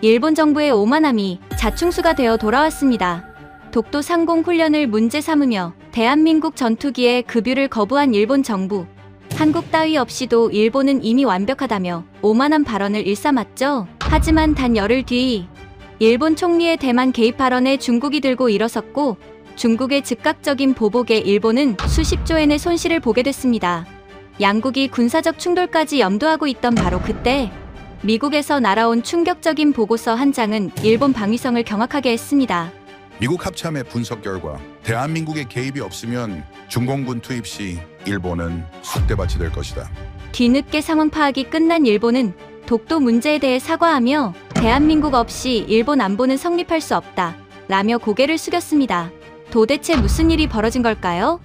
일본 정부의 오만함이 자충수가 되어 돌아왔습니다. 독도 상공 훈련을 문제 삼으며 대한민국 전투기의 급유를 거부한 일본 정부. 한국 따위 없이도 일본은 이미 완벽하다며 오만한 발언을 일삼았죠. 하지만 단 열흘 뒤 일본 총리의 대만 개입 발언에 중국이 들고 일어섰고, 중국의 즉각적인 보복에 일본은 수십조 엔의 손실을 보게 됐습니다. 양국이 군사적 충돌까지 염두하고 있던 바로 그때 미국에서 날아온 충격적인 보고서 한 장은 일본 방위성을 경악하게 했습니다. 미국 합참의 분석 결과 대한민국의 개입이 없으면 중공군 투입 시 일본은 쑥대밭이 될 것이다. 뒤늦게 상황 파악이 끝난 일본은 독도 문제에 대해 사과하며 대한민국 없이 일본 안보는 성립할 수 없다 라며 고개를 숙였습니다. 도대체 무슨 일이 벌어진 걸까요?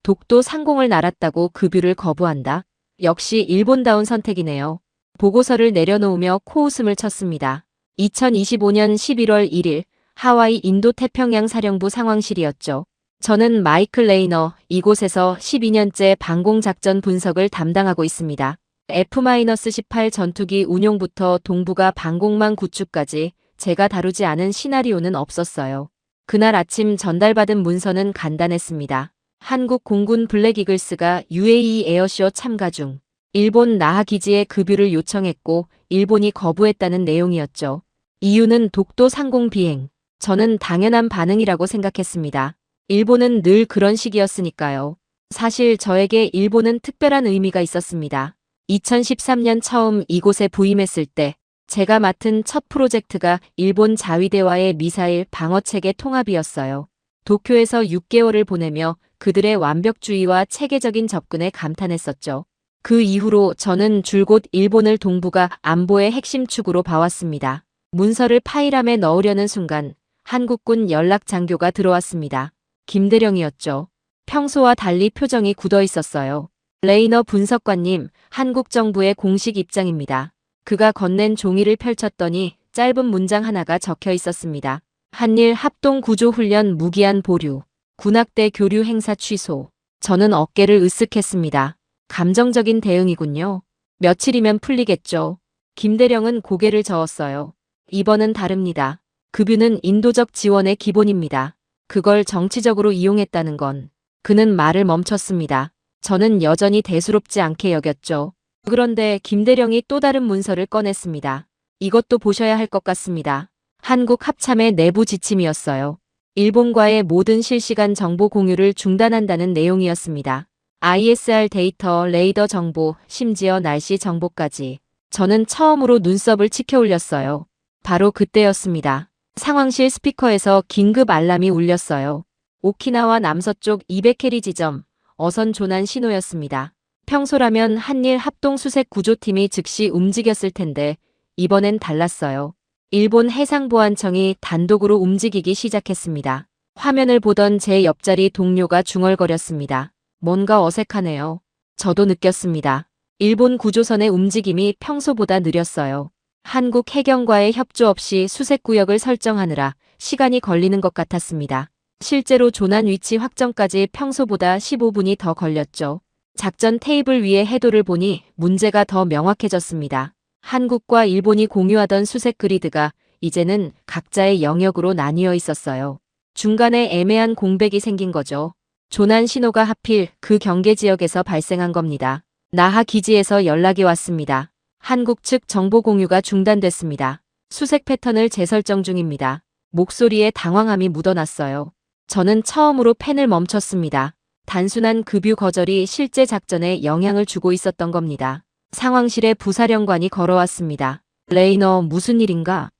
독도 상공을 날았다고 급유를 거부한다. 역시 일본다운 선택이네요. 보고서를 내려놓으며 코웃음을 쳤습니다. 2025년 11월 1일 하와이 인도태평양 사령부 상황실이었죠. 저는 마이클 레이너, 이곳에서 12년째 방공작전 분석을 담당하고 있습니다. F-18 전투기 운용부터 동북아 방공망 구축까지 제가 다루지 않은 시나리오는 없었어요. 그날 아침 전달받은 문서는 간단했습니다. 한국 공군 블랙이글스가 UAE 에어쇼 참가 중 일본 나하 기지에 급유를 요청했고 일본이 거부했다는 내용이었죠. 이유는 독도 상공 비행. 저는 당연한 반응이라고 생각했습니다. 일본은 늘 그런 식이었으니까요. 사실 저에게 일본은 특별한 의미가 있었습니다. 2013년 처음 이곳에 부임했을 때 제가 맡은 첫 프로젝트가 일본 자위대와의 미사일 방어체계 통합이었어요. 도쿄에서 6개월을 보내며 그들의 완벽주의와 체계적인 접근에 감탄했었죠. 그 이후로 저는 줄곧 일본을 동북아 안보의 핵심 축으로 봐왔습니다. 문서를 파일함에 넣으려는 순간 한국군 연락장교가 들어왔습니다. 김대령이었죠. 평소와 달리 표정이 굳어 있었어요. 레이너 분석관님, 한국 정부의 공식 입장입니다. 그가 건넨 종이를 펼쳤더니 짧은 문장 하나가 적혀 있었습니다. 한일 합동구조훈련 무기한 보류, 군악대 교류 행사 취소. 저는 어깨를 으쓱했습니다. 감정적인 대응이군요. 며칠이면 풀리겠죠. 김대령은 고개를 저었어요. 이번은 다릅니다. 급유는 인도적 지원의 기본입니다. 그걸 정치적으로 이용했다는 건. 그는 말을 멈췄습니다. 저는 여전히 대수롭지 않게 여겼죠. 그런데 김대령이 또 다른 문서를 꺼냈습니다. 이것도 보셔야 할 것 같습니다. 한국 합참의 내부 지침이었어요. 일본과의 모든 실시간 정보 공유를 중단한다는 내용이었습니다. ISR 데이터, 레이더 정보, 심지어 날씨 정보까지. 저는 처음으로 눈썹을 치켜 올렸어요. 바로 그때였습니다. 상황실 스피커에서 긴급 알람이 울렸어요. 오키나와 남서쪽 200캐리 지점, 어선 조난 신호였습니다. 평소라면 한일 합동수색 구조팀이 즉시 움직였을 텐데 이번엔 달랐어요. 일본 해상보안청이 단독으로 움직이기 시작했습니다. 화면을 보던 제 옆자리 동료가 중얼거렸습니다. 뭔가 어색하네요. 저도 느꼈습니다. 일본 구조선의 움직임이 평소보다 느렸어요. 한국 해경과의 협조 없이 수색구역을 설정하느라 시간이 걸리는 것 같았습니다. 실제로 조난 위치 확정까지 평소보다 15분이 더 걸렸죠. 작전 테이블 위에 해도를 보니 문제가 더 명확해졌습니다. 한국과 일본이 공유하던 수색 그리드가 이제는 각자의 영역으로 나뉘어 있었어요. 중간에 애매한 공백이 생긴 거죠. 조난 신호가 하필 그 경계 지역에서 발생한 겁니다. 나하 기지에서 연락이 왔습니다. 한국 측 정보 공유가 중단됐습니다. 수색 패턴을 재설정 중입니다. 목소리에 당황함이 묻어났어요. 저는 처음으로 펜을 멈췄습니다. 단순한 급유 거절이 실제 작전에 영향을 주고 있었던 겁니다. 상황실에 부사령관이 걸어왔습니다. 레이너, 무슨 일인가?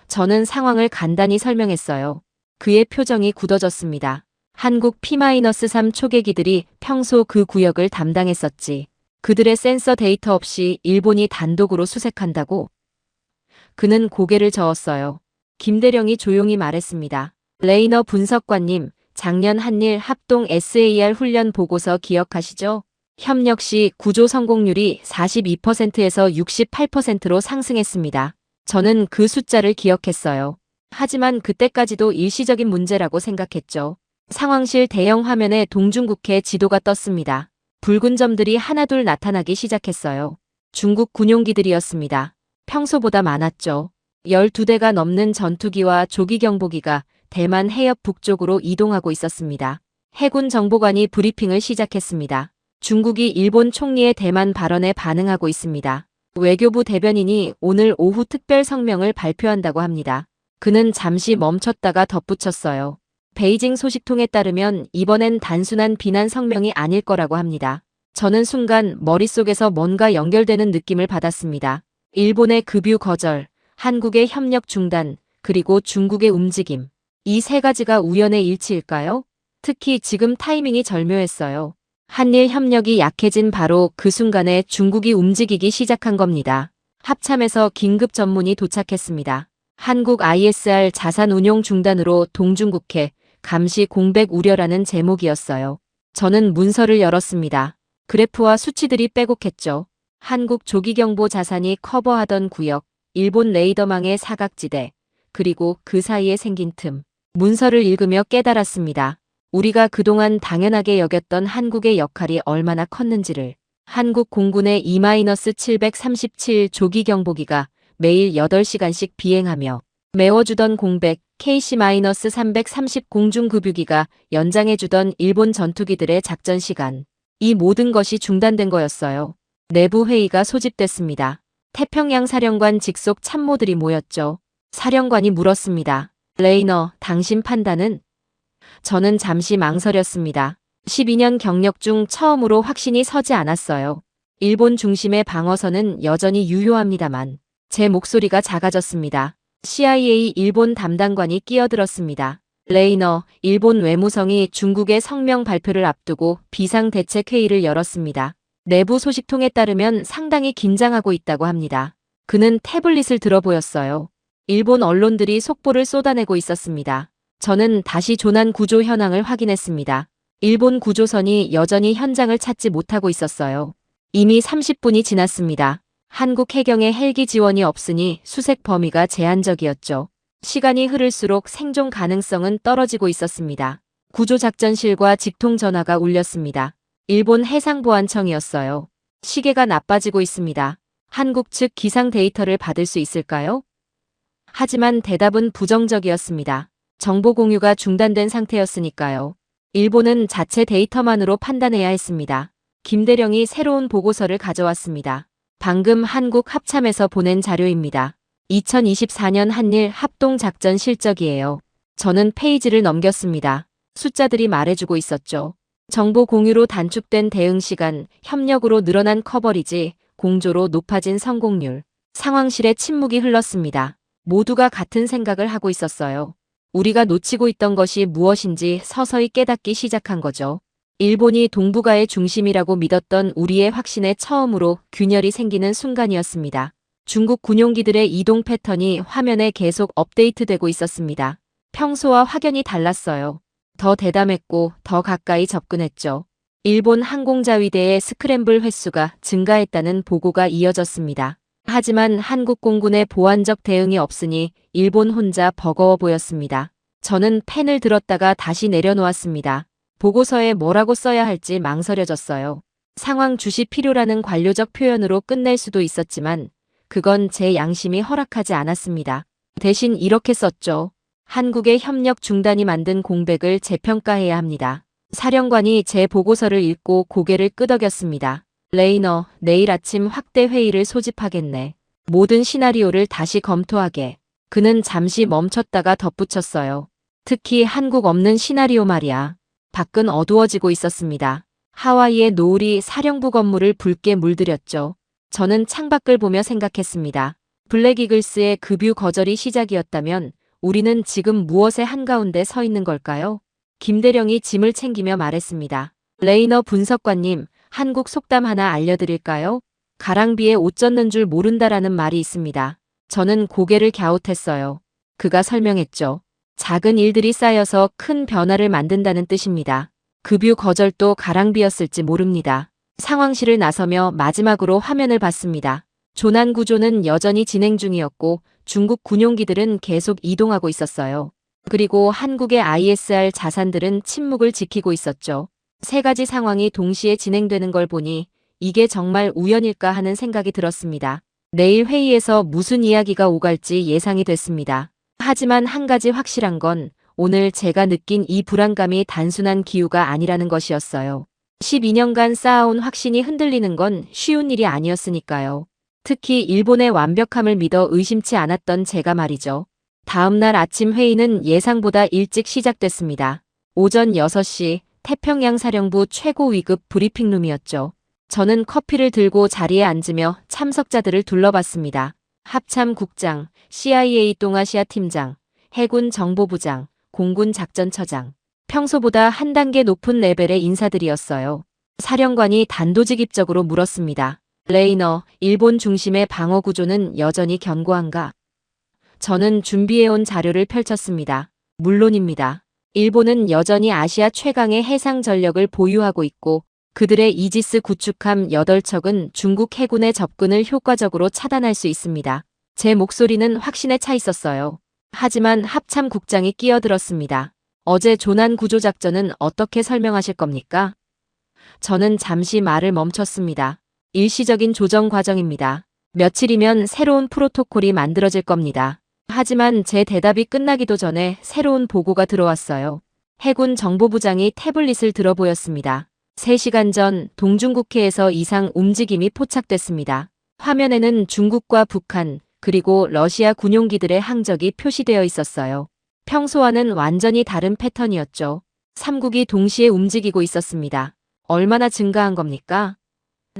저는 상황을 간단히 설명했어요. 그의 표정이 굳어졌습니다. 한국 P-3 초계기들이 평소 그 구역을 담당했었지. 그들의 센서 데이터 없이 일본이 단독으로 수색한다고? 그는 고개를 저었어요. 김대령이 조용히 말했습니다. 레이너 분석관님, 작년 한일 합동 SAR 훈련 보고서 기억하시죠? 협력 시 구조 성공률이 42%에서 68%로 상승했습니다. 저는 그 숫자를 기억했어요. 하지만 그때까지도 일시적인 문제라고 생각했죠. 상황실 대형 화면에 동중국해 지도가 떴습니다. 붉은 점들이 하나둘 나타나기 시작했어요. 중국 군용기들이었습니다. 평소보다 많았죠. 12대가 넘는 전투기와 조기 경보기가 대만 해협 북쪽으로 이동하고 있었습니다. 해군 정보관이 브리핑을 시작했습니다. 중국이 일본 총리의 대만 발언에 반응하고 있습니다. 외교부 대변인이 오늘 오후 특별 성명을 발표한다고 합니다. 그는 잠시 멈췄다가 덧붙였어요. 베이징 소식통에 따르면 이번엔 단순한 비난 성명이 아닐 거라고 합니다. 저는 순간 머릿속에서 뭔가 연결되는 느낌을 받았습니다. 일본의 급유 거절, 한국의 협력 중단, 그리고 중국의 움직임. 이 세 가지가 우연의 일치일까요? 특히 지금 타이밍이 절묘했어요. 한일 협력이 약해진 바로 그 순간에 중국이 움직이기 시작한 겁니다. 합참에서 긴급 전문이 도착했습니다. 한국 ISR 자산 운용 중단으로 동중국해, 감시 공백 우려라는 제목이었어요. 저는 문서를 열었습니다. 그래프와 수치들이 빼곡했죠. 한국 조기경보 자산이 커버하던 구역, 일본 레이더망의 사각지대, 그리고 그 사이에 생긴 틈. 문서를 읽으며 깨달았습니다. 우리가 그동안 당연하게 여겼던 한국의 역할이 얼마나 컸는지를. 한국 공군의 E-737 조기경보기가 매일 8시간씩 비행하며 메워주던 공백 KC-330 공중급유기가 연장해주던 일본 전투기들의 작전 시간. 이 모든 것이 중단된 거였어요. 내부 회의가 소집됐습니다. 태평양 사령관 직속 참모들이 모였죠. 사령관이 물었습니다. 레이너, 당신 판단은? 저는 잠시 망설였습니다. 12년 경력 중 처음으로 확신이 서지 않았어요. 일본 중심의 방어선은 여전히 유효합니다만 제 목소리가 작아졌습니다. CIA 일본 담당관이 끼어들었습니다. 레이너, 일본 외무성이 중국의 성명 발표를 앞두고 비상대책회의를 열었습니다. 내부 소식통에 따르면 상당히 긴장하고 있다고 합니다. 그는 태블릿을 들어 보였어요. 일본 언론들이 속보를 쏟아내고 있었습니다. 저는 다시 조난 구조 현황을 확인했습니다. 일본 구조선이 여전히 현장을 찾지 못하고 있었어요. 이미 30분이 지났습니다. 한국 해경의 헬기 지원이 없으니 수색 범위가 제한적이었죠. 시간이 흐를수록 생존 가능성은 떨어지고 있었습니다. 구조작전실과 직통전화가 울렸습니다. 일본 해상보안청이었어요. 시계가 나빠지고 있습니다. 한국 측 기상 데이터를 받을 수 있을까요? 하지만 대답은 부정적이었습니다. 정보 공유가 중단된 상태였으니까요. 일본은 자체 데이터만으로 판단해야 했습니다. 김대령이 새로운 보고서를 가져왔습니다. 방금 한국 합참에서 보낸 자료입니다. 2024년 한일 합동작전 실적이에요. 저는 페이지를 넘겼습니다. 숫자들이 말해주고 있었죠. 정보 공유로 단축된 대응 시간, 협력으로 늘어난 커버리지, 공조로 높아진 성공률. 상황실에 침묵이 흘렀습니다. 모두가 같은 생각을 하고 있었어요. 우리가 놓치고 있던 것이 무엇인지 서서히 깨닫기 시작한 거죠. 일본이 동북아의 중심이라고 믿었던 우리의 확신에 처음으로 균열이 생기는 순간이었습니다. 중국 군용기들의 이동 패턴이 화면에 계속 업데이트되고 있었습니다. 평소와 확연히 달랐어요. 더 대담했고 더 가까이 접근했죠. 일본 항공자위대의 스크램블 횟수가 증가했다는 보고가 이어졌습니다. 하지만 한국 공군의 보완적 대응이 없으니 일본 혼자 버거워 보였습니다. 저는 펜을 들었다가 다시 내려놓았습니다. 보고서에 뭐라고 써야 할지 망설여졌어요. 상황 주시 필요라는 관료적 표현으로 끝낼 수도 있었지만 그건 제 양심이 허락하지 않았습니다. 대신 이렇게 썼죠. 한국의 협력 중단이 만든 공백을 재평가해야 합니다. 사령관이 제 보고서를 읽고 고개를 끄덕였습니다. 레이너, 내일 아침 확대 회의를 소집하겠네. 모든 시나리오를 다시 검토하게. 그는 잠시 멈췄다가 덧붙였어요. 특히 한국 없는 시나리오 말이야. 밖은 어두워지고 있었습니다. 하와이의 노을이 사령부 건물을 붉게 물들였죠. 저는 창밖을 보며 생각했습니다. 블랙이글스의 급유 거절이 시작이었다면 우리는 지금 무엇의 한가운데 서 있는 걸까요? 김대령이 짐을 챙기며 말했습니다. 레이너 분석관님, 한국 속담 하나 알려드릴까요? 가랑비에 옷 젖는 줄 모른다라는 말이 있습니다. 저는 고개를 갸웃했어요. 그가 설명했죠. 작은 일들이 쌓여서 큰 변화를 만든다는 뜻입니다. 급유 거절도 가랑비였을지 모릅니다. 상황실을 나서며 마지막으로 화면을 봤습니다. 조난 구조는 여전히 진행 중이었고 중국 군용기들은 계속 이동하고 있었어요. 그리고 한국의 ISR 자산들은 침묵을 지키고 있었죠. 세 가지 상황이 동시에 진행되는 걸 보니 이게 정말 우연일까 하는 생각이 들었습니다. 내일 회의에서 무슨 이야기가 오갈지 예상이 됐습니다. 하지만 한 가지 확실한 건 오늘 제가 느낀 이 불안감이 단순한 기우가 아니라는 것이었어요. 12년간 쌓아온 확신이 흔들리는 건 쉬운 일이 아니었으니까요. 특히 일본의 완벽함을 믿어 의심치 않았던 제가 말이죠. 다음 날 아침 회의는 예상보다 일찍 시작됐습니다. 오전 6시 태평양 사령부 최고 위급 브리핑룸이었죠. 저는 커피를 들고 자리에 앉으며 참석자들을 둘러봤습니다. 합참 국장, CIA 동아시아 팀장, 해군 정보부장, 공군 작전처장. 평소보다 한 단계 높은 레벨의 인사들이었어요. 사령관이 단도직입적으로 물었습니다. 레이너, 일본 중심의 방어 구조는 여전히 견고한가? 저는 준비해온 자료를 펼쳤습니다. 물론입니다. 일본은 여전히 아시아 최강의 해상 전력을 보유하고 있고 그들의 이지스 구축함 8척은 중국 해군의 접근을 효과적으로 차단할 수 있습니다. 제 목소리는 확신에 차 있었어요. 하지만 합참국장이 끼어들었습니다. 어제 조난 구조 작전은 어떻게 설명하실 겁니까? 저는 잠시 말을 멈췄습니다. 일시적인 조정 과정입니다. 며칠이면 새로운 프로토콜이 만들어질 겁니다. 하지만 제 대답이 끝나기도 전에 새로운 보고가 들어왔어요. 해군 정보부장이 태블릿을 들어 보였습니다. 3시간 전 동중국해에서 이상 움직임이 포착됐습니다. 화면에는 중국과 북한, 그리고 러시아 군용기들의 항적이 표시되어 있었어요. 평소와는 완전히 다른 패턴이었죠. 3국이 동시에 움직이고 있었습니다. 얼마나 증가한 겁니까?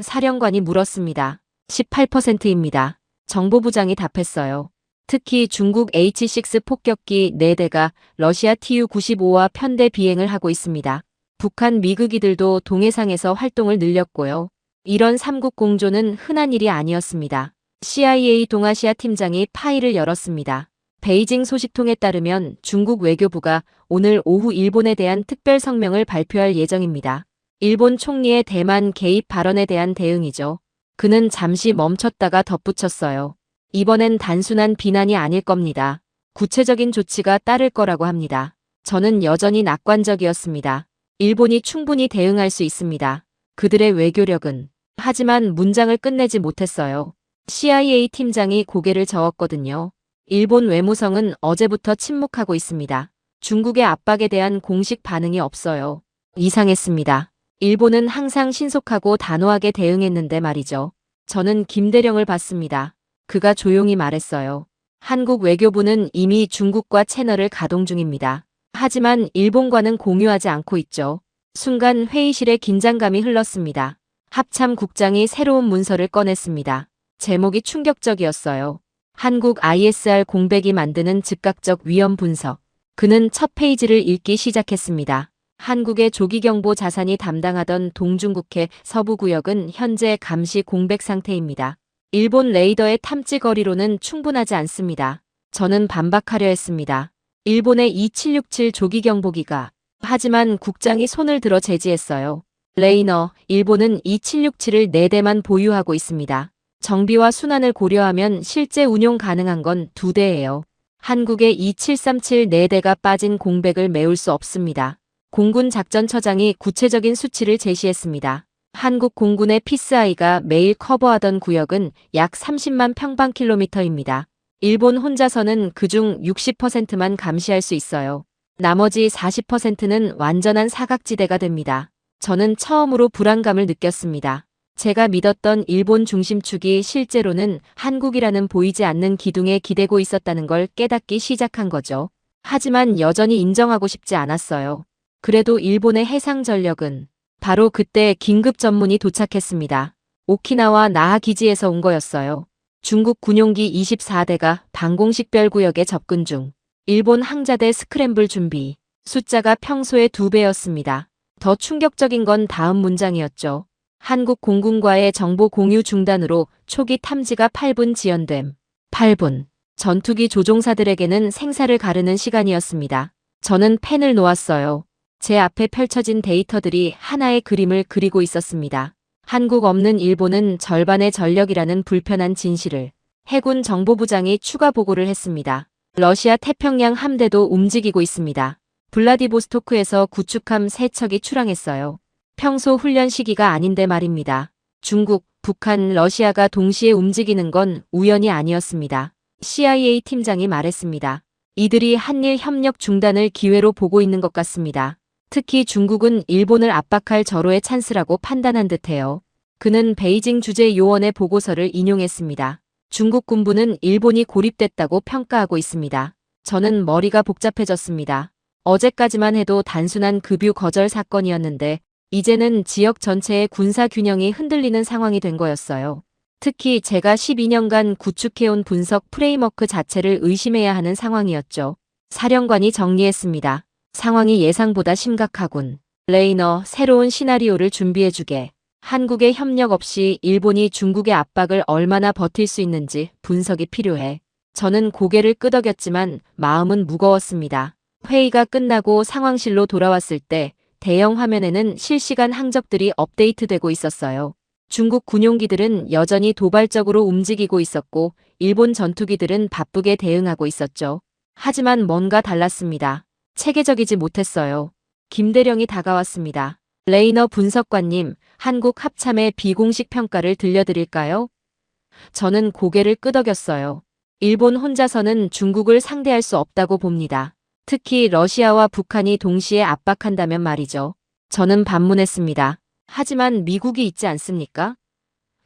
사령관이 물었습니다. 18%입니다. 정보부장이 답했어요. 특히 중국 H-6 폭격기 4대가 러시아 Tu-95와 편대 비행을 하고 있습니다. 북한 미그기들도 동해상에서 활동을 늘렸고요. 이런 3국 공조는 흔한 일이 아니었습니다. CIA 동아시아 팀장이 파일을 열었습니다. 베이징 소식통에 따르면 중국 외교부가 오늘 오후 일본에 대한 특별 성명을 발표할 예정입니다. 일본 총리의 대만 개입 발언에 대한 대응이죠. 그는 잠시 멈췄다가 덧붙였어요. 이번엔 단순한 비난이 아닐 겁니다. 구체적인 조치가 따를 거라고 합니다. 저는 여전히 낙관적이었습니다. 일본이 충분히 대응할 수 있습니다. 그들의 외교력은. 하지만 문장을 끝내지 못했어요. CIA 팀장이 고개를 저었거든요. 일본 외무성은 어제부터 침묵하고 있습니다. 중국의 압박에 대한 공식 반응이 없어요. 이상했습니다. 일본은 항상 신속하고 단호하게 대응했는데 말이죠. 저는 김대령을 봤습니다. 그가 조용히 말했어요. 한국 외교부는 이미 중국과 채널을 가동 중입니다. 하지만 일본과는 공유하지 않고 있죠. 순간 회의실에 긴장감이 흘렀습니다. 합참국장이 새로운 문서를 꺼냈습니다. 제목이 충격적이었어요. 한국 ISR 공백이 만드는 즉각적 위험 분석. 그는 첫 페이지를 읽기 시작했습니다. 한국의 조기경보 자산이 담당하던 동중국해 서부구역은 현재 감시 공백 상태입니다. 일본 레이더의 탐지 거리로는 충분하지 않습니다. 저는 반박하려 했습니다. 일본의 2767 조기경보기가. 하지만 국장이 손을 들어 제지했어요. 레이너, 일본은 2767을 4대만 보유하고 있습니다. 정비와 순환을 고려하면 실제 운용 가능한 건 2대예요. 한국의 2737 4대가 빠진 공백을 메울 수 없습니다. 공군 작전처장이 구체적인 수치를 제시했습니다. 한국 공군의 피스아이가 매일 커버하던 구역은 약 30만 평방킬로미터입니다. 일본 혼자서는 그중 60%만 감시할 수 있어요. 나머지 40%는 완전한 사각지대가 됩니다. 저는 처음으로 불안감을 느꼈습니다. 제가 믿었던 일본 중심축이 실제로는 한국이라는 보이지 않는 기둥에 기대고 있었다는 걸 깨닫기 시작한 거죠. 하지만 여전히 인정하고 싶지 않았어요. 그래도 일본의 해상 전력은 바로 그때 긴급 전문이 도착했습니다. 오키나와 나하 기지에서 온 거였어요. 중국 군용기 24대가 방공식별구역에 접근 중. 일본 항자대 스크램블 준비. 숫자가 평소의 2배였습니다. 더 충격적인 건 다음 문장이었죠. 한국 공군과의 정보 공유 중단으로 초기 탐지가 8분 지연됨. 8분. 전투기 조종사들에게는 생사를 가르는 시간이었습니다. 저는 펜을 놓았어요. 제 앞에 펼쳐진 데이터들이 하나의 그림을 그리고 있었습니다. 한국 없는 일본은 절반의 전력이라는 불편한 진실을. 해군 정보부장이 추가 보고를 했습니다. 러시아 태평양 함대도 움직이고 있습니다. 블라디보스토크에서 구축함 3척이 출항했어요. 평소 훈련 시기가 아닌데 말입니다. 중국, 북한, 러시아가 동시에 움직이는 건 우연이 아니었습니다. CIA 팀장이 말했습니다. 이들이 한일 협력 중단을 기회로 보고 있는 것 같습니다. 특히 중국은 일본을 압박할 절호의 찬스라고 판단한 듯해요. 그는 베이징 주재요원의 보고서를 인용했습니다. 중국 군부는 일본이 고립됐다고 평가하고 있습니다. 저는 머리가 복잡해졌습니다. 어제까지만 해도 단순한 급유 거절 사건이었는데 이제는 지역 전체의 군사 균형이 흔들리는 상황이 된 거였어요. 특히 제가 12년간 구축해온 분석 프레임워크 자체를 의심해야 하는 상황이었죠. 사령관이 정리했습니다. 상황이 예상보다 심각하군. 레이너, 새로운 시나리오를 준비해주게. 한국의 협력 없이 일본이 중국의 압박을 얼마나 버틸 수 있는지 분석이 필요해. 저는 고개를 끄덕였지만 마음은 무거웠습니다. 회의가 끝나고 상황실로 돌아왔을 때 대형 화면에는 실시간 항적들이 업데이트되고 있었어요. 중국 군용기들은 여전히 도발적으로 움직이고 있었고 일본 전투기들은 바쁘게 대응하고 있었죠. 하지만 뭔가 달랐습니다. 체계적이지 못했어요. 김대령이 다가왔습니다. 레이너 분석관님, 한국 합참의 비공식 평가를 들려드릴까요? 저는 고개를 끄덕였어요. 일본 혼자서는 중국을 상대할 수 없다고 봅니다. 특히 러시아와 북한이 동시에 압박한다면 말이죠. 저는 반문했습니다. 하지만 미국이 있지 않습니까?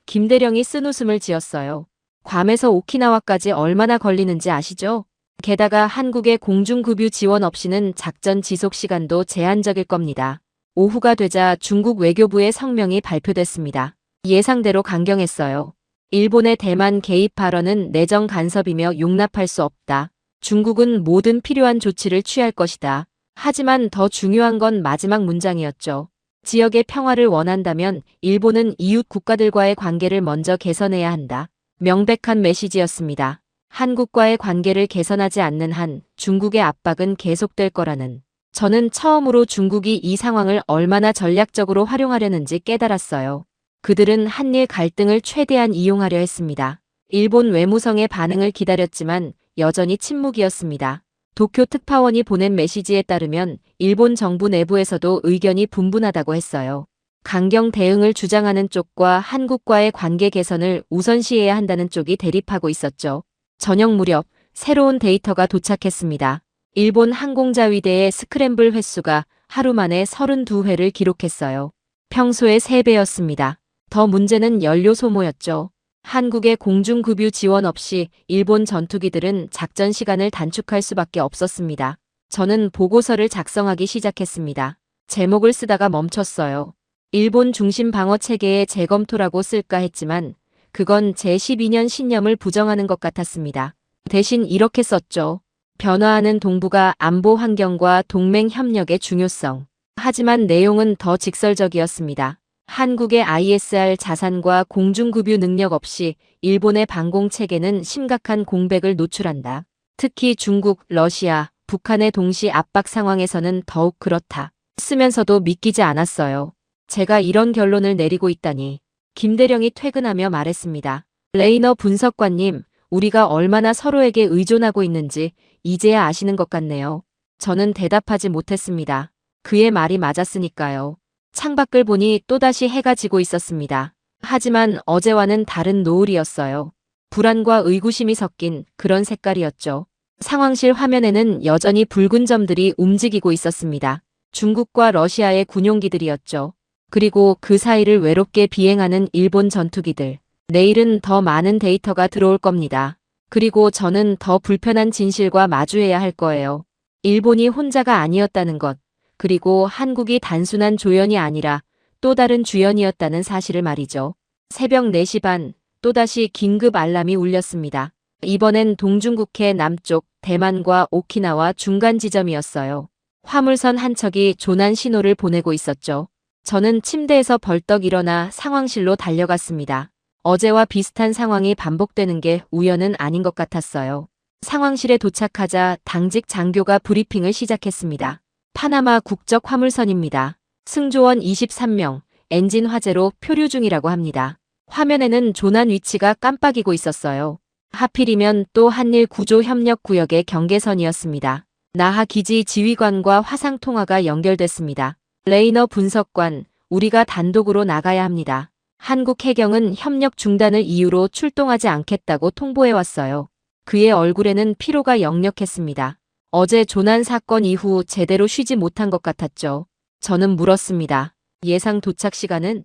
김대령이 쓴웃음을 지었어요. 괌에서 오키나와까지 얼마나 걸리는지 아시죠? 게다가 한국의 공중급유 지원 없이는 작전 지속 시간도 제한적일 겁니다. 오후가 되자 중국 외교부의 성명이 발표됐습니다. 예상대로 강경했어요. 일본의 대만 개입 발언은 내정 간섭이며 용납할 수 없다. 중국은 모든 필요한 조치를 취할 것이다. 하지만 더 중요한 건 마지막 문장이었죠. 지역의 평화를 원한다면 일본은 이웃 국가들과의 관계를 먼저 개선해야 한다. 명백한 메시지였습니다. 한국과의 관계를 개선하지 않는 한 중국의 압박은 계속될 거라는. 저는 처음으로 중국이 이 상황을 얼마나 전략적으로 활용하려는지 깨달았어요. 그들은 한일 갈등을 최대한 이용하려 했습니다. 일본 외무성의 반응을 기다렸지만 여전히 침묵이었습니다. 도쿄 특파원이 보낸 메시지에 따르면 일본 정부 내부에서도 의견이 분분하다고 했어요. 강경 대응을 주장하는 쪽과 한국과의 관계 개선을 우선시해야 한다는 쪽이 대립하고 있었죠. 저녁 무렵 새로운 데이터가 도착했습니다. 일본 항공자위대의 스크램블 횟수가 하루 만에 32회를 기록했어요. 평소의 3배였습니다. 더 문제는 연료 소모였죠. 한국의 공중급유 지원 없이 일본 전투기들은 작전 시간을 단축할 수밖에 없었습니다. 저는 보고서를 작성하기 시작했습니다. 제목을 쓰다가 멈췄어요. 일본 중심 방어 체계의 재검토라고 쓸까 했지만 그건 제 12년 신념을 부정하는 것 같았습니다. 대신 이렇게 썼죠. 변화하는 동북아 안보 환경과 동맹 협력의 중요성. 하지만 내용은 더 직설적이었습니다. 한국의 ISR 자산과 공중급유 능력 없이 일본의 방공체계는 심각한 공백을 노출한다. 특히 중국, 러시아, 북한의 동시 압박 상황에서는 더욱 그렇다. 쓰면서도 믿기지 않았어요. 제가 이런 결론을 내리고 있다니. 김대령이 퇴근하며 말했습니다. 레이너 분석관님, 우리가 얼마나 서로에게 의존하고 있는지 이제야 아시는 것 같네요. 저는 대답하지 못했습니다. 그의 말이 맞았으니까요. 창밖을 보니 또다시 해가 지고 있었습니다. 하지만 어제와는 다른 노을이었어요. 불안과 의구심이 섞인 그런 색깔이었죠. 상황실 화면에는 여전히 붉은 점들이 움직이고 있었습니다. 중국과 러시아의 군용기들이었죠. 그리고 그 사이를 외롭게 비행하는 일본 전투기들. 내일은 더 많은 데이터가 들어올 겁니다. 그리고 저는 더 불편한 진실과 마주해야 할 거예요. 일본이 혼자가 아니었다는 것. 그리고 한국이 단순한 조연이 아니라 또 다른 주연이었다는 사실을 말이죠. 새벽 4시 반, 또다시 긴급 알람이 울렸습니다. 이번엔 동중국해 남쪽 대만과 오키나와 중간 지점이었어요. 화물선 한 척이 조난 신호를 보내고 있었죠. 저는 침대에서 벌떡 일어나 상황실로 달려갔습니다. 어제와 비슷한 상황이 반복되는 게 우연은 아닌 것 같았어요. 상황실에 도착하자 당직 장교가 브리핑을 시작했습니다. 파나마 국적 화물선입니다. 승조원 23명, 엔진 화재로 표류 중이라고 합니다. 화면에는 조난 위치가 깜빡이고 있었어요. 하필이면 또 한일 구조협력구역의 경계선이었습니다. 나하 기지 지휘관과 화상통화가 연결됐습니다. 레이너 분석관, 우리가 단독으로 나가야 합니다. 한국 해경은 협력 중단을 이유로 출동하지 않겠다고 통보해왔어요. 그의 얼굴에는 피로가 역력했습니다. 어제 조난 사건 이후 제대로 쉬지 못한 것 같았죠. 저는 물었습니다. 예상 도착 시간은?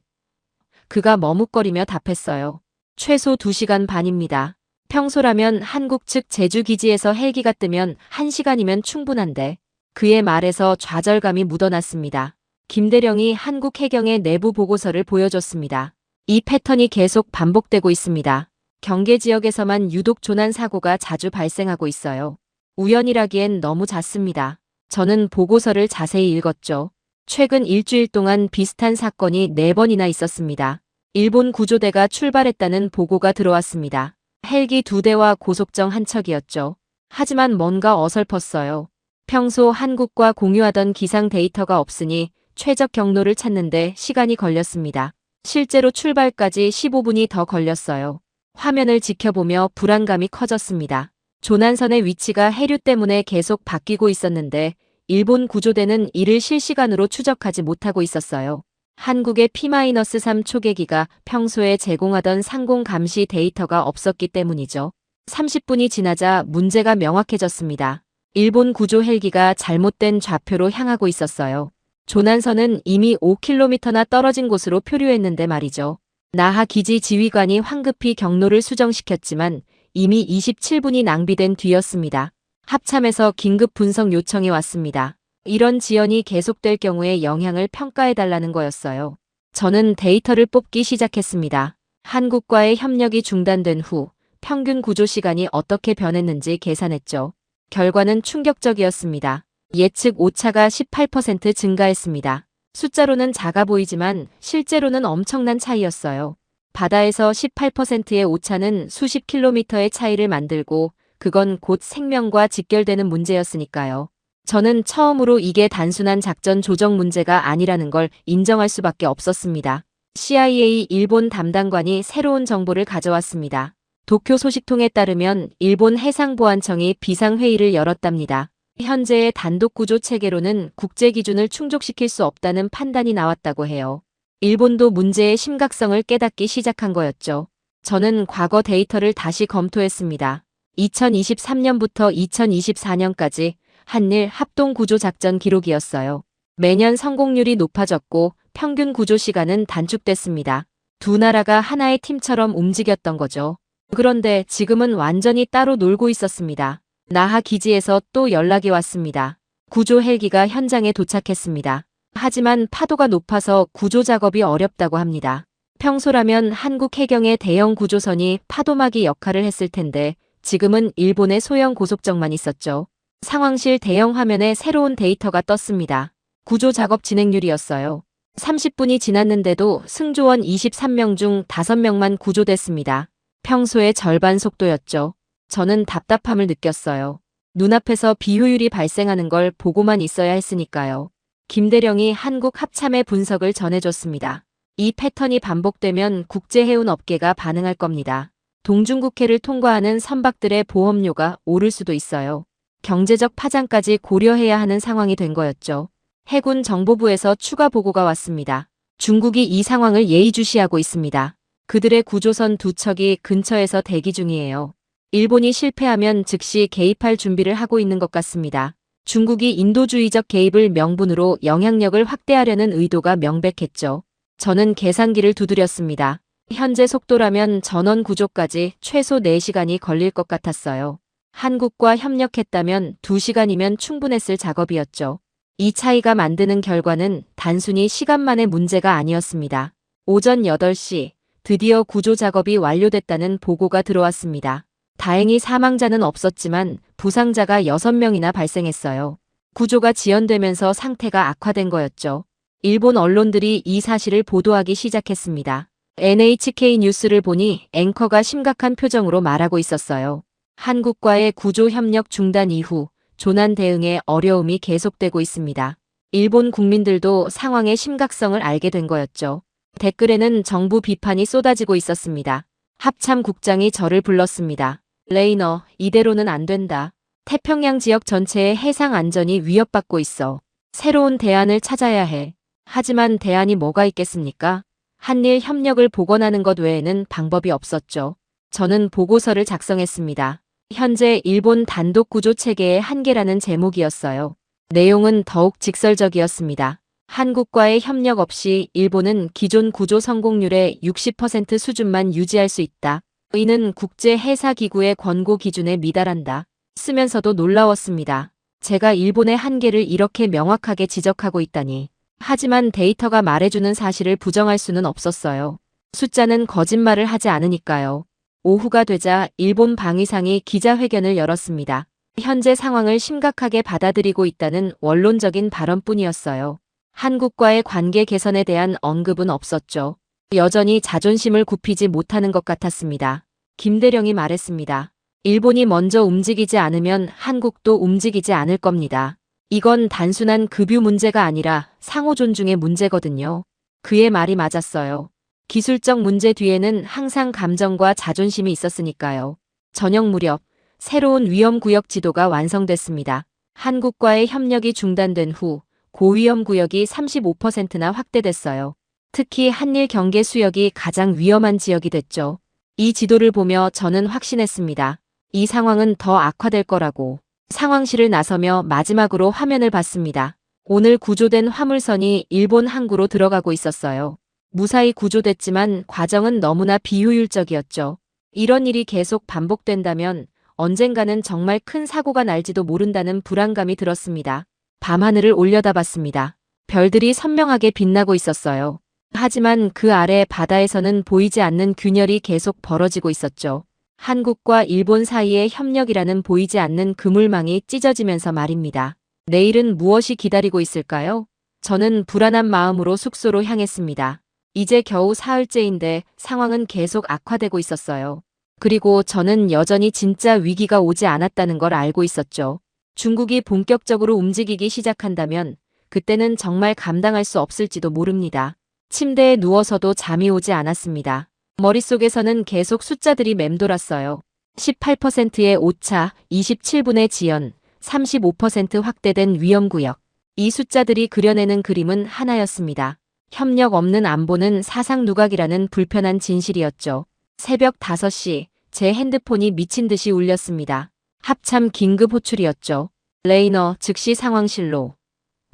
그가 머뭇거리며 답했어요. 최소 2시간 반입니다. 평소라면 한국 측 제주기지에서 헬기가 뜨면 1시간이면 충분한데 그의 말에서 좌절감이 묻어났습니다. 김대령이 한국 해경의 내부 보고서를 보여줬습니다. 이 패턴이 계속 반복되고 있습니다. 경계 지역에서만 유독 조난 사고가 자주 발생하고 있어요. 우연이라기엔 너무 잦습니다. 저는 보고서를 자세히 읽었죠. 최근 일주일 동안 비슷한 사건이 4번이나 있었습니다. 일본 구조대가 출발했다는 보고가 들어왔습니다. 헬기 2대와 고속정 한 척이었죠. 하지만 뭔가 어설펐어요. 평소 한국과 공유하던 기상 데이터가 없으니 최적 경로를 찾는데 시간이 걸렸습니다. 실제로 출발까지 15분이 더 걸렸어요. 화면을 지켜보며 불안감이 커졌습니다. 조난선의 위치가 해류 때문에 계속 바뀌고 있었는데 일본 구조대는 이를 실시간으로 추적하지 못하고 있었어요. 한국의 P-3 초계기가 평소에 제공하던 상공 감시 데이터가 없었기 때문이죠. 30분이 지나자 문제가 명확해졌습니다. 일본 구조 헬기가 잘못된 좌표로 향하고 있었어요. 조난선은 이미 5km나 떨어진 곳으로 표류했는데 말이죠. 나하 기지 지휘관이 황급히 경로를 수정시켰지만 이미 27분이 낭비된 뒤였습니다. 합참에서 긴급 분석 요청이 왔습니다. 이런 지연이 계속될 경우에 영향을 평가해달라는 거였어요. 저는 데이터를 뽑기 시작했습니다. 한국과의 협력이 중단된 후 평균 구조 시간이 어떻게 변했는지 계산했죠. 결과는 충격적이었습니다. 예측 오차가 18% 증가했습니다. 숫자로는 작아 보이지만 실제로는 엄청난 차이였어요. 바다에서 18%의 오차는 수십 킬로미터의 차이를 만들고 그건 곧 생명과 직결되는 문제였으니까요. 저는 처음으로 이게 단순한 작전 조정 문제가 아니라는 걸 인정할 수밖에 없었습니다. CIA 일본 담당관이 새로운 정보를 가져왔습니다. 도쿄 소식통에 따르면 일본 해상보안청이 비상회의를 열었답니다. 현재의 단독구조 체계로는 국제 기준을 충족시킬 수 없다는 판단이 나왔다고 해요. 일본도 문제의 심각성을 깨닫기 시작한 거였죠. 저는 과거 데이터를 다시 검토했습니다. 2023년부터 2024년까지 한일 합동구조작전 기록이었어요. 매년 성공률이 높아졌고 평균 구조 시간은 단축됐습니다. 두 나라가 하나의 팀처럼 움직였던 거죠. 그런데 지금은 완전히 따로 놀고 있었습니다. 나하 기지에서 또 연락이 왔습니다. 구조 헬기가 현장에 도착했습니다. 하지만 파도가 높아서 구조 작업이 어렵다고 합니다. 평소라면 한국 해경의 대형 구조선이 파도막이 역할을 했을 텐데 지금은 일본의 소형 고속정만 있었죠. 상황실 대형 화면에 새로운 데이터가 떴습니다. 구조 작업 진행률이었어요. 30분이 지났는데도 승조원 23명 중 5명만 구조됐습니다. 평소의 절반 속도였죠. 저는 답답함을 느꼈어요. 눈앞에서 비효율이 발생하는 걸 보고만 있어야 했으니까요. 김대령이 한국 합참의 분석을 전해줬습니다. 이 패턴이 반복되면 국제해운업계가 반응할 겁니다. 동중국해를 통과하는 선박들의 보험료가 오를 수도 있어요. 경제적 파장까지 고려해야 하는 상황이 된 거였죠. 해군 정보부에서 추가 보고가 왔습니다. 중국이 이 상황을 예의주시하고 있습니다. 그들의 구조선 2척이 근처에서 대기 중이에요. 일본이 실패하면 즉시 개입할 준비를 하고 있는 것 같습니다. 중국이 인도주의적 개입을 명분으로 영향력을 확대하려는 의도가 명백했죠. 저는 계산기를 두드렸습니다. 현재 속도라면 전원 구조까지 최소 4시간이 걸릴 것 같았어요. 한국과 협력했다면 2시간이면 충분했을 작업이었죠. 이 차이가 만드는 결과는 단순히 시간만의 문제가 아니었습니다. 오전 8시 드디어 구조 작업이 완료됐다는 보고가 들어왔습니다. 다행히 사망자는 없었지만 부상자가 6명이나 발생했어요. 구조가 지연되면서 상태가 악화된 거였죠. 일본 언론들이 이 사실을 보도하기 시작했습니다. NHK 뉴스를 보니 앵커가 심각한 표정으로 말하고 있었어요. 한국과의 구조 협력 중단 이후 조난 대응에 어려움이 계속되고 있습니다. 일본 국민들도 상황의 심각성을 알게 된 거였죠. 댓글에는 정부 비판이 쏟아지고 있었습니다. 합참 국장이 저를 불렀습니다. 레이너, 이대로는 안 된다. 태평양 지역 전체의 해상 안전이 위협받고 있어. 새로운 대안을 찾아야 해. 하지만 대안이 뭐가 있겠습니까? 한일 협력을 복원하는 것 외에는 방법이 없었죠. 저는 보고서를 작성했습니다. 현재 일본 단독 구조 체계의 한계라는 제목이었어요. 내용은 더욱 직설적이었습니다. 한국과의 협력 없이 일본은 기존 구조 성공률의 60% 수준만 유지할 수 있다. 이는 국제해사기구의 권고 기준에 미달한다. 쓰면서도 놀라웠습니다. 제가 일본의 한계를 이렇게 명확하게 지적하고 있다니. 하지만 데이터가 말해주는 사실을 부정할 수는 없었어요. 숫자는 거짓말을 하지 않으니까요. 오후가 되자 일본 방위상이 기자회견을 열었습니다. 현재 상황을 심각하게 받아들이고 있다는 원론적인 발언뿐이었어요. 한국과의 관계 개선에 대한 언급은 없었죠. 여전히 자존심을 굽히지 못하는 것 같았습니다. 김대령이 말했습니다. 일본이 먼저 움직이지 않으면 한국도 움직이지 않을 겁니다. 이건 단순한 급유 문제가 아니라 상호 존중의 문제거든요. 그의 말이 맞았어요. 기술적 문제 뒤에는 항상 감정과 자존심이 있었으니까요. 저녁 무렵 새로운 위험구역 지도가 완성됐습니다. 한국과의 협력이 중단된 후 고위험구역이 35%나 확대됐어요. 특히 한일 경계 수역이 가장 위험한 지역이 됐죠. 이 지도를 보며 저는 확신했습니다. 이 상황은 더 악화될 거라고. 상황실을 나서며 마지막으로 화면을 봤습니다. 오늘 구조된 화물선이 일본 항구로 들어가고 있었어요. 무사히 구조됐지만 과정은 너무나 비효율적이었죠. 이런 일이 계속 반복된다면 언젠가는 정말 큰 사고가 날지도 모른다는 불안감이 들었습니다. 밤하늘을 올려다봤습니다. 별들이 선명하게 빛나고 있었어요. 하지만 그 아래 바다에서는 보이지 않는 균열이 계속 벌어지고 있었죠. 한국과 일본 사이의 협력이라는 보이지 않는 그물망이 찢어지면서 말입니다. 내일은 무엇이 기다리고 있을까요? 저는 불안한 마음으로 숙소로 향했습니다. 이제 겨우 사흘째인데 상황은 계속 악화되고 있었어요. 그리고 저는 여전히 진짜 위기가 오지 않았다는 걸 알고 있었죠. 중국이 본격적으로 움직이기 시작한다면 그때는 정말 감당할 수 없을지도 모릅니다. 침대에 누워서도 잠이 오지 않았습니다. 머릿속에서는 계속 숫자들이 맴돌았어요. 18%의 오차, 27분의 지연, 35% 확대된 위험구역. 이 숫자들이 그려내는 그림은 하나였습니다. 협력 없는 안보는 사상 누각이라는 불편한 진실이었죠. 새벽 5시, 제 핸드폰이 미친 듯이 울렸습니다. 합참 긴급 호출이었죠. 레이너 즉시 상황실로.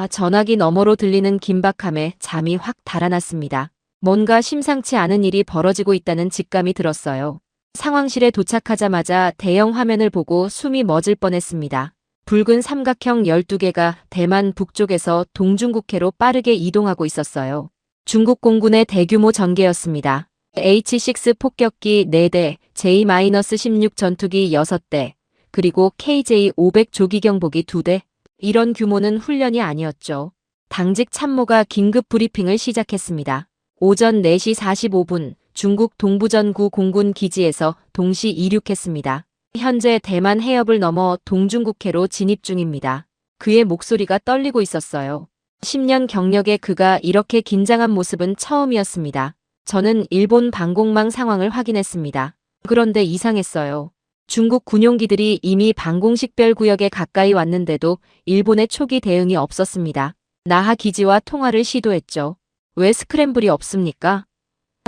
전화기 너머로 들리는 긴박함에 잠이 확 달아났습니다. 뭔가 심상치 않은 일이 벌어지고 있다는 직감이 들었어요. 상황실에 도착하자마자 대형 화면을 보고 숨이 멎을 뻔했습니다. 붉은 삼각형 12개가 대만 북쪽에서 동중국해로 빠르게 이동하고 있었어요. 중국 공군의 대규모 전개였습니다. H-6 폭격기 4대, J-16 전투기 6대, 그리고 KJ-500 조기경보기 2대. 이런 규모는 훈련이 아니었죠. 당직 참모가 긴급 브리핑을 시작했습니다. 오전 4시 45분 중국 동부전구 공군 기지에서 동시 이륙했습니다. 현재 대만 해협을 넘어 동중국해로 진입 중입니다. 그의 목소리가 떨리고 있었어요. 10년 경력의 그가 이렇게 긴장한 모습은 처음이었습니다. 저는 일본 방공망 상황을 확인했습니다. 그런데 이상했어요. 중국 군용기들이 이미 방공식별 구역에 가까이 왔는데도 일본의 초기 대응이 없었습니다. 나하 기지와 통화를 시도했죠. 왜 스크램블이 없습니까?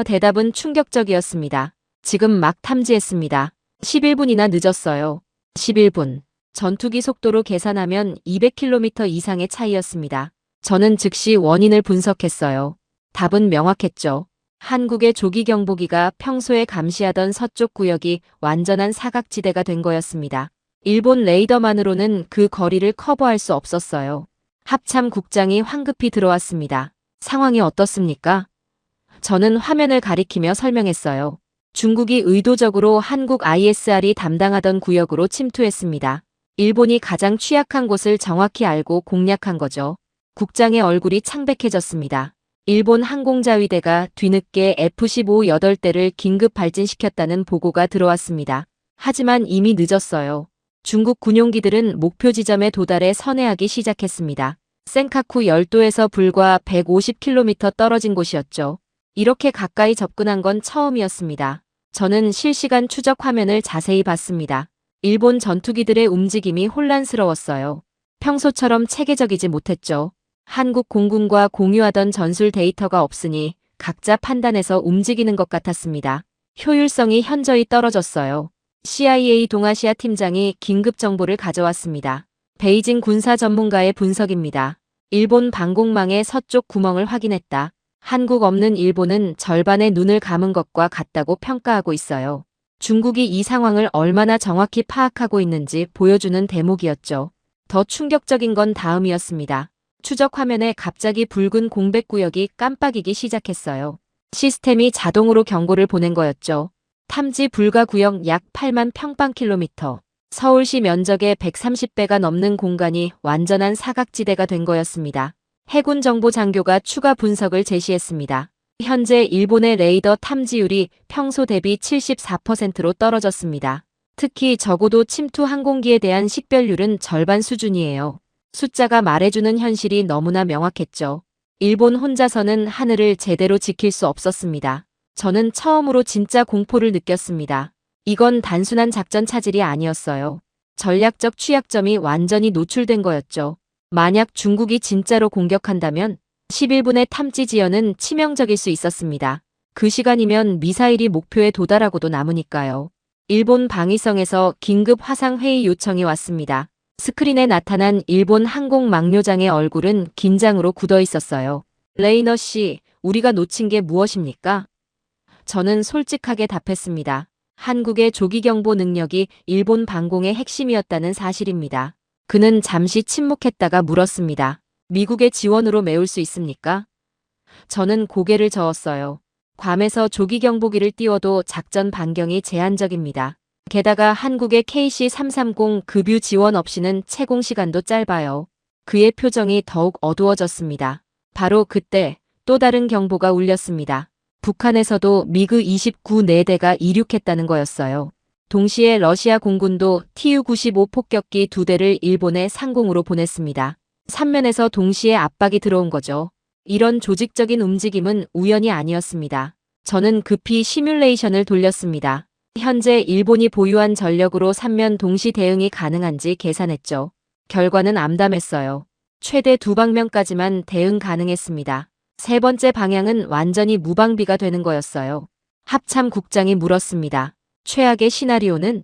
대답은 충격적이었습니다. 지금 막 탐지했습니다. 11분이나 늦었어요. 11분. 전투기 속도로 계산하면 200km 이상의 차이였습니다. 저는 즉시 원인을 분석했어요. 답은 명확했죠. 한국의 조기경보기가 평소에 감시하던 서쪽 구역이 완전한 사각지대가 된 거였습니다. 일본 레이더만으로는 그 거리를 커버할 수 없었어요. 합참 국장이 황급히 들어왔습니다. 상황이 어떻습니까? 저는 화면을 가리키며 설명했어요. 중국이 의도적으로 한국 ISR이 담당하던 구역으로 침투했습니다. 일본이 가장 취약한 곳을 정확히 알고 공략한 거죠. 국장의 얼굴이 창백해졌습니다. 일본 항공자위대가 뒤늦게 F-15 8대를 긴급 발진시켰다는 보고가 들어왔습니다. 하지만 이미 늦었어요. 중국 군용기들은 목표 지점에 도달해 선회하기 시작했습니다. 센카쿠 열도에서 불과 150km 떨어진 곳이었죠. 이렇게 가까이 접근한 건 처음이었습니다. 저는 실시간 추적 화면을 자세히 봤습니다. 일본 전투기들의 움직임이 혼란스러웠어요. 평소처럼 체계적이지 못했죠. 한국 공군과 공유하던 전술 데이터가 없으니 각자 판단해서 움직이는 것 같았습니다. 효율성이 현저히 떨어졌어요. CIA 동아시아 팀장이 긴급 정보를 가져왔습니다. 베이징 군사 전문가의 분석입니다. 일본 방공망의 서쪽 구멍을 확인했다. 한국 없는 일본은 절반의 눈을 감은 것과 같다고 평가하고 있어요. 중국이 이 상황을 얼마나 정확히 파악하고 있는지 보여주는 대목이었죠. 더 충격적인 건 다음이었습니다. 추적 화면에 갑자기 붉은 공백구역이 깜빡이기 시작했어요. 시스템이 자동으로 경고를 보낸 거였죠. 탐지 불가 구역 약 8만 평방킬로미터. 서울시 면적의 130배가 넘는 공간이 완전한 사각지대가 된 거였습니다. 해군 정보 장교가 추가 분석을 제시했습니다. 현재 일본의 레이더 탐지율이 평소 대비 74%로 떨어졌습니다. 특히 적어도 침투 항공기에 대한 식별률은 절반 수준이에요. 숫자가 말해주는 현실이 너무나 명확했죠. 일본 혼자서는 하늘을 제대로 지킬 수 없었습니다. 저는 처음으로 진짜 공포를 느꼈습니다. 이건 단순한 작전 차질이 아니었어요. 전략적 취약점이 완전히 노출된 거였죠. 만약 중국이 진짜로 공격한다면 11분의 탐지 지연은 치명적일 수 있었습니다. 그 시간이면 미사일이 목표에 도달하고도 남으니까요. 일본 방위성에서 긴급 화상회의 요청이 왔습니다. 스크린에 나타난 일본 항공망료장의 얼굴은 긴장으로 굳어 있었어요. 레이너 씨, 우리가 놓친 게 무엇입니까? 저는 솔직하게 답했습니다. 한국의 조기경보 능력이 일본 방공의 핵심이었다는 사실입니다. 그는 잠시 침묵했다가 물었습니다. 미국의 지원으로 메울 수 있습니까? 저는 고개를 저었어요. 괌에서 조기경보기를 띄워도 작전 반경이 제한적입니다. 게다가 한국의 KC-330 급유 지원 없이는 채공 시간도 짧아요. 그의 표정이 더욱 어두워졌습니다. 바로 그때 또 다른 경보가 울렸습니다. 북한에서도 미그 29 4대가 이륙했다는 거였어요. 동시에 러시아 공군도 Tu-95 폭격기 2대를 일본에 상공으로 보냈습니다. 삼면에서 동시에 압박이 들어온 거죠. 이런 조직적인 움직임은 우연이 아니었습니다. 저는 급히 시뮬레이션을 돌렸습니다. 현재 일본이 보유한 전력으로 삼면 동시 대응이 가능한지 계산했죠. 결과는 암담했어요. 최대 2방면까지만 대응 가능했습니다. 세 번째 방향은 완전히 무방비가 되는 거였어요. 합참 국장이 물었습니다. 최악의 시나리오는?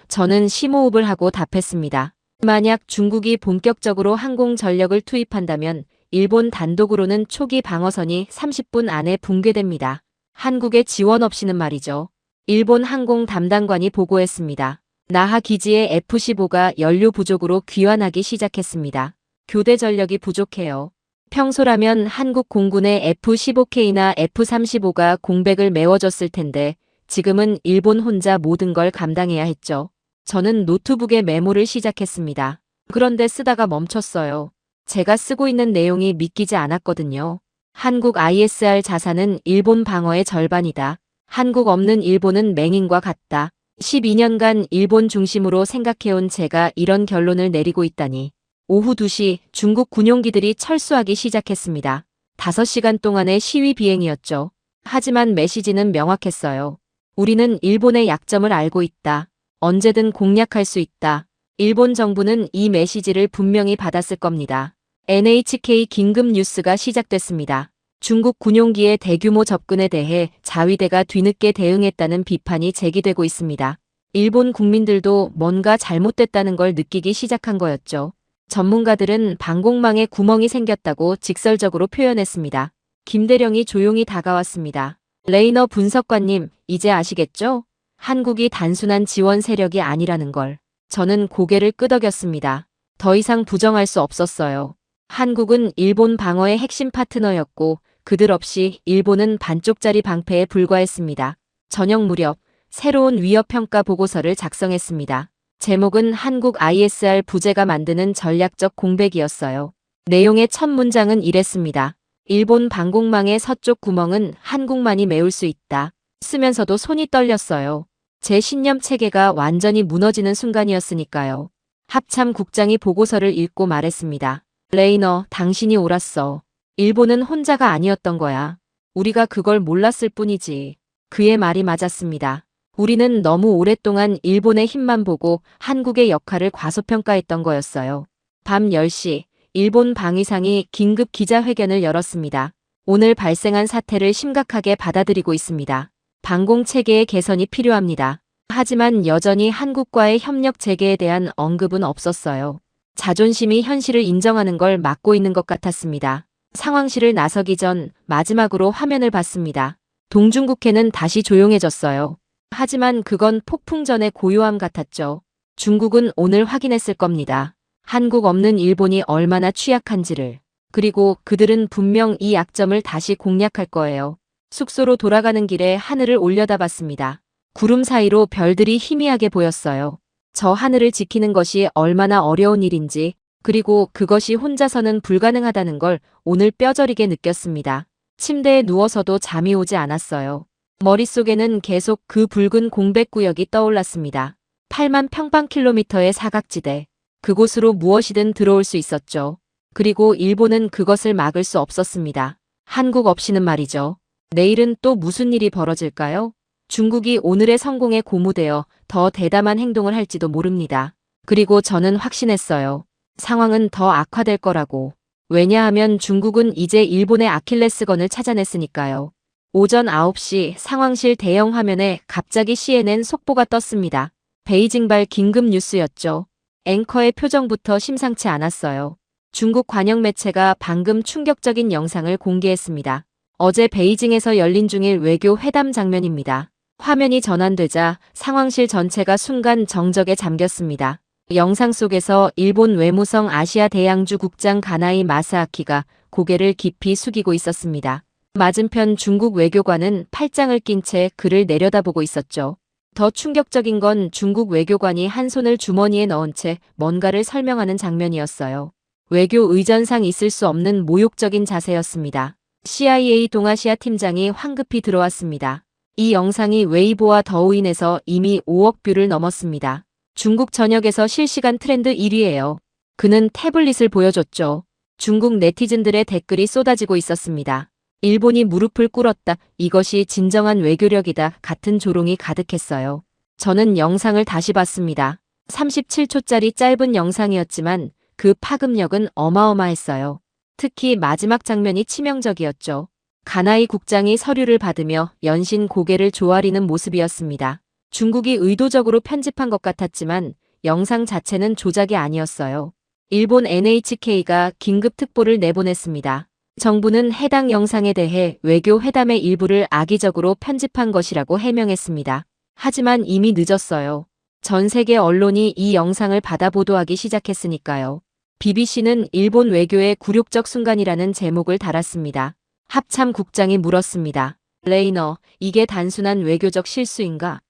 저는 심호흡을 하고 답했습니다. 만약 중국이 본격적으로 항공 전력을 투입한다면 일본 단독으로는 초기 방어선이 30분 안에 붕괴됩니다. 한국의 지원 없이는 말이죠. 일본 항공 담당관이 보고했습니다. 나하 기지의 F-15가 연료 부족으로 귀환하기 시작했습니다. 교대 전력이 부족해요. 평소라면 한국 공군의 F-15K나 F-35가 공백을 메워줬을 텐데 지금은 일본 혼자 모든 걸 감당해야 했죠. 저는 노트북에 메모를 시작했습니다. 그런데 쓰다가 멈췄어요. 제가 쓰고 있는 내용이 믿기지 않았거든요. 한국 ISR 자산은 일본 방어의 절반이다. 한국 없는 일본은 맹인과 같다. 12년간 일본 중심으로 생각해온 제가 이런 결론을 내리고 있다니. 오후 2시 중국 군용기들이 철수하기 시작했습니다. 5시간 동안의 시위 비행이었죠. 하지만 메시지는 명확했어요. 우리는 일본의 약점을 알고 있다. 언제든 공략할 수 있다. 일본 정부는 이 메시지를 분명히 받았을 겁니다. NHK 긴급 뉴스가 시작됐습니다. 중국 군용기의 대규모 접근에 대해 자위대가 뒤늦게 대응했다는 비판이 제기되고 있습니다. 일본 국민들도 뭔가 잘못됐다는 걸 느끼기 시작한 거였죠. 전문가들은 방공망에 구멍이 생겼다고 직설적으로 표현했습니다. 김대령이 조용히 다가왔습니다. 레이너 분석관님, 이제 아시겠죠? 한국이 단순한 지원 세력이 아니라는 걸. 저는 고개를 끄덕였습니다. 더 이상 부정할 수 없었어요. 한국은 일본 방어의 핵심 파트너였고 그들 없이 일본은 반쪽짜리 방패에 불과했습니다. 저녁 무렵 새로운 위협평가 보고서를 작성했습니다. 제목은 한국 ISR 부재가 만드는 전략적 공백이었어요. 내용의 첫 문장은 이랬습니다. 일본 방공망의 서쪽 구멍은 한국만이 메울 수 있다. 쓰면서도 손이 떨렸어요. 제 신념 체계가 완전히 무너지는 순간이었으니까요. 합참 국장이 보고서를 읽고 말했습니다. 레이너, 당신이 옳았어. 일본은 혼자가 아니었던 거야. 우리가 그걸 몰랐을 뿐이지. 그의 말이 맞았습니다. 우리는 너무 오랫동안 일본의 힘만 보고 한국의 역할을 과소평가했던 거였어요. 밤 10시, 일본 방위상이 긴급 기자회견을 열었습니다. 오늘 발생한 사태를 심각하게 받아들이고 있습니다. 방공 체계의 개선이 필요합니다. 하지만 여전히 한국과의 협력 재개에 대한 언급은 없었어요. 자존심이 현실을 인정하는 걸 막고 있는 것 같았습니다. 상황실을 나서기 전 마지막으로 화면을 봤습니다. 동중국해는 다시 조용해졌어요. 하지만 그건 폭풍 전의 고요함 같았죠. 중국은 오늘 확인했을 겁니다. 한국 없는 일본이 얼마나 취약한지를. 그리고 그들은 분명 이 약점을 다시 공략할 거예요. 숙소로 돌아가는 길에 하늘을 올려다봤습니다. 구름 사이로 별들이 희미하게 보였어요. 저 하늘을 지키는 것이 얼마나 어려운 일인지, 그리고 그것이 혼자서는 불가능하다는 걸 오늘 뼈저리게 느꼈습니다. 침대에 누워서도 잠이 오지 않았어요. 머릿속에는 계속 그 붉은 공백구역이 떠올랐습니다. 8만 평방킬로미터의 사각지대. 그곳으로 무엇이든 들어올 수 있었죠. 그리고 일본은 그것을 막을 수 없었습니다. 한국 없이는 말이죠. 내일은 또 무슨 일이 벌어질까요? 중국이 오늘의 성공에 고무되어 더 대담한 행동을 할지도 모릅니다. 그리고 저는 확신했어요. 상황은 더 악화될 거라고. 왜냐하면 중국은 이제 일본의 아킬레스건을 찾아냈으니까요. 오전 9시 상황실 대형 화면에 갑자기 CNN 속보가 떴습니다. 베이징발 긴급 뉴스였죠. 앵커의 표정부터 심상치 않았어요. 중국 관영 매체가 방금 충격적인 영상을 공개했습니다. 어제 베이징에서 열린 중일 외교 회담 장면입니다. 화면이 전환되자 상황실 전체가 순간 정적에 잠겼습니다. 영상 속에서 일본 외무성 아시아 대양주 국장 가나이 마사아키가 고개를 깊이 숙이고 있었습니다. 맞은편 중국 외교관은 팔짱을 낀 채 그를 내려다보고 있었죠. 더 충격적인 건 중국 외교관이 한 손을 주머니에 넣은 채 뭔가를 설명하는 장면이었어요. 외교 의전상 있을 수 없는 모욕적인 자세였습니다. CIA 동아시아 팀장이 황급히 들어왔습니다. 이 영상이 웨이보와 더우인에서 이미 5억 뷰를 넘었습니다. 중국 전역에서 실시간 트렌드 1위예요. 그는 태블릿을 보여줬죠. 중국 네티즌들의 댓글이 쏟아지고 있었습니다. 일본이 무릎을 꿇었다. 이것이 진정한 외교력이다. 같은 조롱이 가득했어요. 저는 영상을 다시 봤습니다. 37초짜리 짧은 영상이었지만 그 파급력은 어마어마했어요. 특히 마지막 장면이 치명적이었죠. 가나이 국장이 서류를 받으며 연신 고개를 조아리는 모습이었습니다. 중국이 의도적으로 편집한 것 같았지만 영상 자체는 조작이 아니었어요. 일본 NHK가 긴급 특보를 내보냈습니다. 정부는 해당 영상에 대해 외교 회담의 일부를 악의적으로 편집한 것이라고 해명했습니다. 하지만 이미 늦었어요. 전 세계 언론이 이 영상을 받아 보도하기 시작했으니까요. BBC는 일본 외교의 굴욕적 순간이라는 제목을 달았습니다. 합참 국장이 물었습니다. 레이너, 이게 단순한 외교적 실수인가?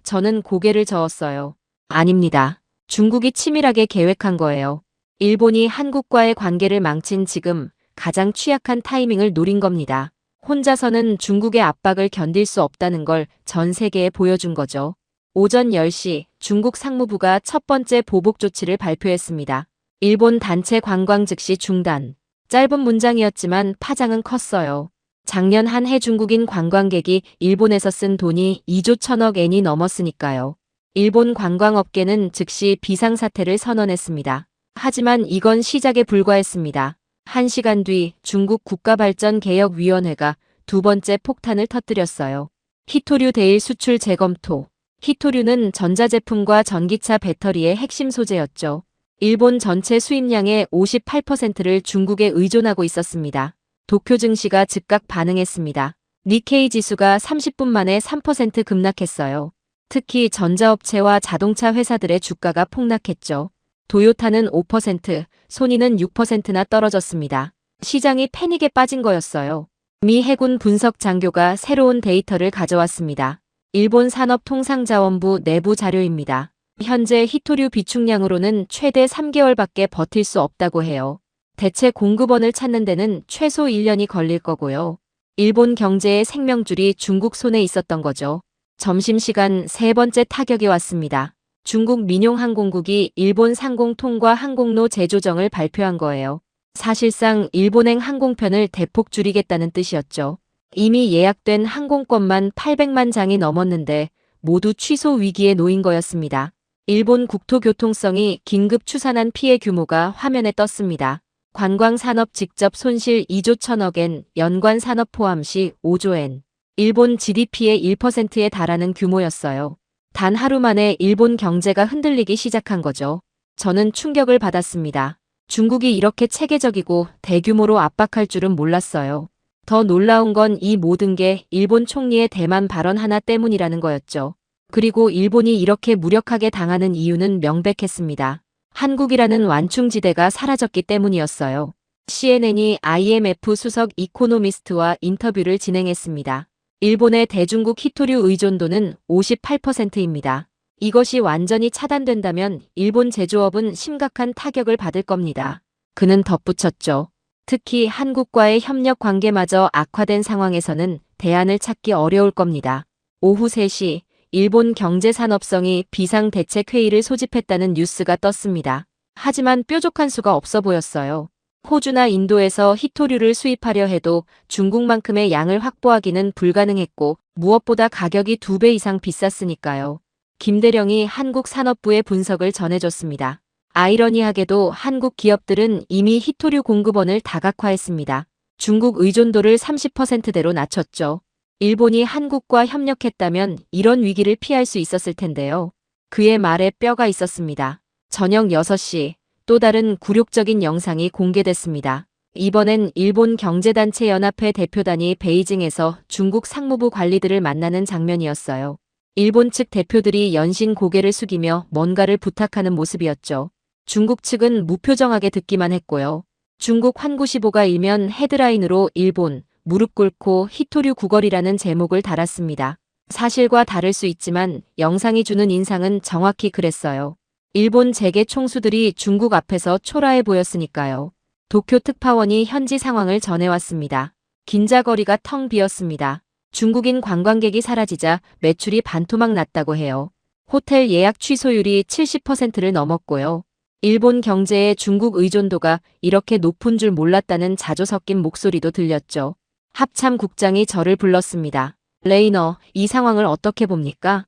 저는 고개를 저었어요. 아닙니다. 중국이 치밀하게 계획한 거예요. 일본이 한국과의 관계를 망친 지금 가장 취약한 타이밍을 노린 겁니다. 혼자서는 중국의 압박을 견딜 수 없다는 걸 전 세계에 보여준 거죠. 오전 10시 중국 상무부가 첫 번째 보복 조치를 발표했습니다. 일본 단체 관광 즉시 중단. 짧은 문장이었지만 파장은 컸어요. 작년 한 해 중국인 관광객이 일본에서 쓴 돈이 2조 1천억 엔이 넘었으니까요. 일본 관광업계는 즉시 비상사태를 선언했습니다. 하지만 이건 시작에 불과했습니다. 1시간 뒤 중국 국가발전개혁위원회가 두 번째 폭탄을 터뜨렸어요. 히토류 대일 수출 재검토. 히토류는 전자제품과 전기차 배터리의 핵심 소재였죠. 일본 전체 수입량의 58%를 중국에 의존하고 있었습니다. 도쿄 증시가 즉각 반응했습니다. 니케이 지수가 30분 만에 3% 급락했어요. 특히 전자업체와 자동차 회사들의 주가가 폭락했죠. 도요타는 5%, 소니는 6%나 떨어졌습니다. 시장이 패닉에 빠진 거였어요. 미 해군 분석 장교가 새로운 데이터를 가져왔습니다. 일본 산업통상자원부 내부 자료입니다. 현재 히토류 비축량으로는 최대 3개월밖에 버틸 수 없다고 해요. 대체 공급원을 찾는 데는 최소 1년이 걸릴 거고요. 일본 경제의 생명줄이 중국 손에 있었던 거죠. 점심시간 세 번째 타격이 왔습니다. 중국 민용항공국이 일본 상공 통과 항공로 재조정을 발표한 거예요. 사실상 일본행 항공편을 대폭 줄이겠다는 뜻이었죠. 이미 예약된 항공권만 800만 장이 넘었는데 모두 취소 위기에 놓인 거였습니다. 일본 국토교통성이 긴급 추산한 피해 규모가 화면에 떴습니다. 관광산업 직접 손실 2조 1천억엔, 연관산업 포함 시 5조엔. 일본 GDP의 1%에 달하는 규모였어요. 단 하루 만에 일본 경제가 흔들리기 시작한 거죠. 저는 충격을 받았습니다. 중국이 이렇게 체계적이고 대규모로 압박할 줄은 몰랐어요. 더 놀라운 건 이 모든 게 일본 총리의 대만 발언 하나 때문이라는 거였죠. 그리고 일본이 이렇게 무력하게 당하는 이유는 명백했습니다. 한국이라는 완충지대가 사라졌기 때문이었어요. CNN이 IMF 수석 이코노미스트와 인터뷰를 진행했습니다. 일본의 대중국 히토류 의존도는 58%입니다. 이것이 완전히 차단된다면 일본 제조업은 심각한 타격을 받을 겁니다. 그는 덧붙였죠. 특히 한국과의 협력 관계마저 악화된 상황에서는 대안을 찾기 어려울 겁니다. 오후 3시 일본 경제산업성이 비상대책회의를 소집했다는 뉴스가 떴습니다. 하지만 뾰족한 수가 없어 보였어요. 호주나 인도에서 히토류를 수입하려 해도 중국만큼의 양을 확보하기는 불가능했고 무엇보다 가격이 2배 이상 비쌌으니까요. 김대령이 한국산업부의 분석을 전해줬습니다. 아이러니하게도 한국 기업들은 이미 히토류 공급원을 다각화했습니다. 중국 의존도를 30%대로 낮췄죠. 일본이 한국과 협력했다면 이런 위기를 피할 수 있었을 텐데요. 그의 말에 뼈가 있었습니다. 저녁 6시 또 다른 굴욕적인 영상이 공개됐습니다. 이번엔 일본 경제단체 연합회 대표단이 베이징에서 중국 상무부 관리들을 만나는 장면이었어요. 일본 측 대표들이 연신 고개를 숙이며 뭔가를 부탁하는 모습이었죠. 중국 측은 무표정하게 듣기만 했고요. 중국 환구시보가 일면 헤드라인으로 일본 무릎 꿇고 히토류 구걸이라는 제목을 달았습니다. 사실과 다를 수 있지만 영상이 주는 인상은 정확히 그랬어요. 일본 재계 총수들이 중국 앞에서 초라해 보였으니까요. 도쿄 특파원이 현지 상황을 전해왔습니다. 긴자거리가 텅 비었습니다. 중국인 관광객이 사라지자 매출이 반토막 났다고 해요. 호텔 예약 취소율이 70%를 넘었고요. 일본 경제의 중국 의존도가 이렇게 높은 줄 몰랐다는 자조 섞인 목소리도 들렸죠. 합참 국장이 저를 불렀습니다. 레이너, 이 상황을 어떻게 봅니까?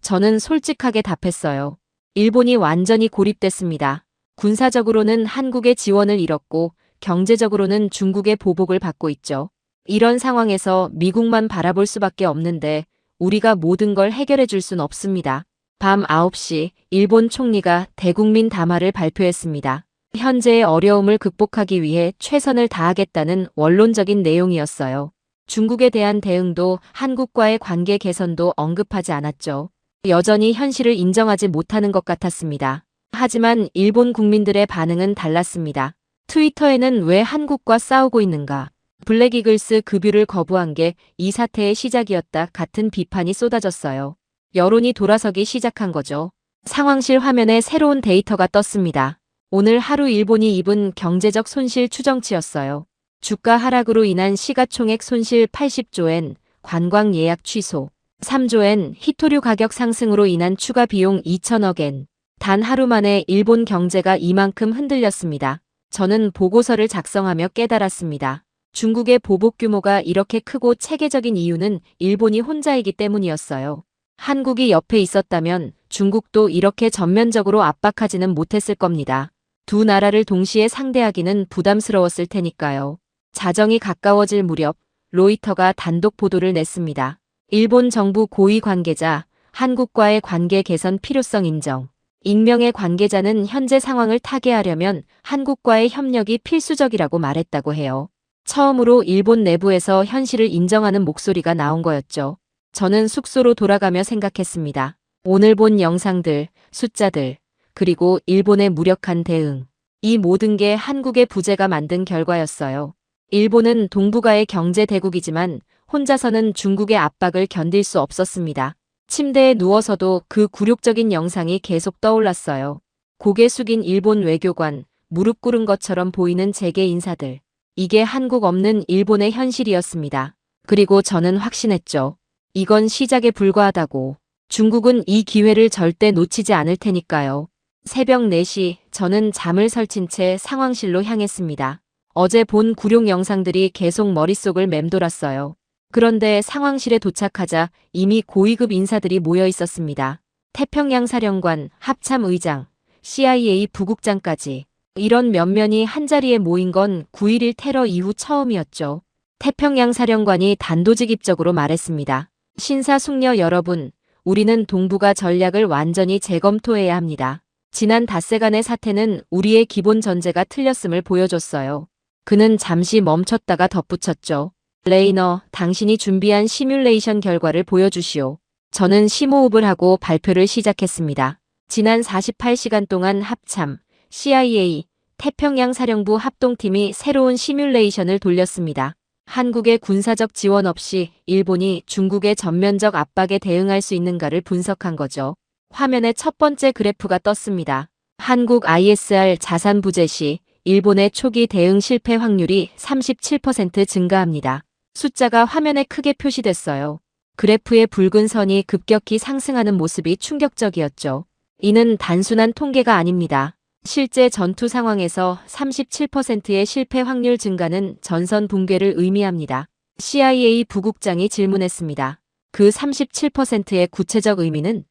저는 솔직하게 답했어요. 일본이 완전히 고립됐습니다. 군사적으로는 한국의 지원을 잃었고 경제적으로는 중국의 보복을 받고 있죠. 이런 상황에서 미국만 바라볼 수밖에 없는데 우리가 모든 걸 해결해 줄 순 없습니다. 밤 9시 일본 총리가 대국민 담화를 발표했습니다. 현재의 어려움을 극복하기 위해 최선을 다하겠다는 원론적인 내용이었어요. 중국에 대한 대응도 한국과의 관계 개선도 언급하지 않았죠. 여전히 현실을 인정하지 못하는 것 같았습니다. 하지만 일본 국민들의 반응은 달랐습니다. 트위터에는 왜 한국과 싸우고 있는가? 블랙이글스 급유를 거부한 게 이 사태의 시작이었다 같은 비판이 쏟아졌어요. 여론이 돌아서기 시작한 거죠. 상황실 화면에 새로운 데이터가 떴습니다. 오늘 하루 일본이 입은 경제적 손실 추정치였어요. 주가 하락으로 인한 시가총액 손실 80조엔, 관광 예약 취소, 3조엔, 히토류 가격 상승으로 인한 추가 비용 2천억엔. 단 하루 만에 일본 경제가 이만큼 흔들렸습니다. 저는 보고서를 작성하며 깨달았습니다. 중국의 보복 규모가 이렇게 크고 체계적인 이유는 일본이 혼자이기 때문이었어요. 한국이 옆에 있었다면 중국도 이렇게 전면적으로 압박하지는 못했을 겁니다. 두 나라를 동시에 상대하기는 부담스러웠을 테니까요. 자정이 가까워질 무렵 로이터가 단독 보도를 냈습니다. 일본 정부 고위 관계자, 한국과의 관계 개선 필요성 인정. 익명의 관계자는 현재 상황을 타개하려면 한국과의 협력이 필수적이라고 말했다고 해요. 처음으로 일본 내부에서 현실을 인정하는 목소리가 나온 거였죠. 저는 숙소로 돌아가며 생각했습니다. 오늘 본 영상들, 숫자들, 그리고 일본의 무력한 대응. 이 모든 게 한국의 부재가 만든 결과였어요. 일본은 동북아의 경제 대국이지만 혼자서는 중국의 압박을 견딜 수 없었습니다. 침대에 누워서도 그 굴욕적인 영상이 계속 떠올랐어요. 고개 숙인 일본 외교관, 무릎 꿇은 것처럼 보이는 재계 인사들. 이게 한국 없는 일본의 현실이었습니다. 그리고 저는 확신했죠. 이건 시작에 불과하다고. 중국은 이 기회를 절대 놓치지 않을 테니까요. 새벽 4시 저는 잠을 설친 채 상황실로 향했습니다. 어제 본 굴욕 영상들이 계속 머릿속을 맴돌았어요. 그런데 상황실에 도착하자 이미 고위급 인사들이 모여 있었습니다. 태평양 사령관, 합참 의장, CIA 부국장까지. 이런 면면이 한자리에 모인 건 9.11 테러 이후 처음이었죠. 태평양 사령관이 단도직입적으로 말했습니다. 신사숙녀 여러분, 우리는 동북아 전략을 완전히 재검토해야 합니다. 지난 닷새간의 사태는 우리의 기본 전제가 틀렸음을 보여줬어요. 그는 잠시 멈췄다가 덧붙였죠. 레이너, 당신이 준비한 시뮬레이션 결과를 보여주시오. 저는 심호흡을 하고 발표를 시작했습니다. 지난 48시간 동안 합참, CIA, 태평양 사령부 합동팀이 새로운 시뮬레이션을 돌렸습니다. 한국의 군사적 지원 없이 일본이 중국의 전면적 압박에 대응할 수 있는가를 분석한 거죠. 화면에 첫 번째 그래프가 떴습니다. 한국 ISR 자산 부재 시 일본의 초기 대응 실패 확률이 37% 증가합니다. 숫자가 화면에 크게 표시됐어요. 그래프의 붉은 선이 급격히 상승하는 모습이 충격적이었죠. 이는 단순한 통계가 아닙니다. 실제 전투 상황에서 37%의 실패 확률 증가는 전선 붕괴를 의미합니다. CIA 부국장이 질문했습니다. 그 37%의 구체적 의미는?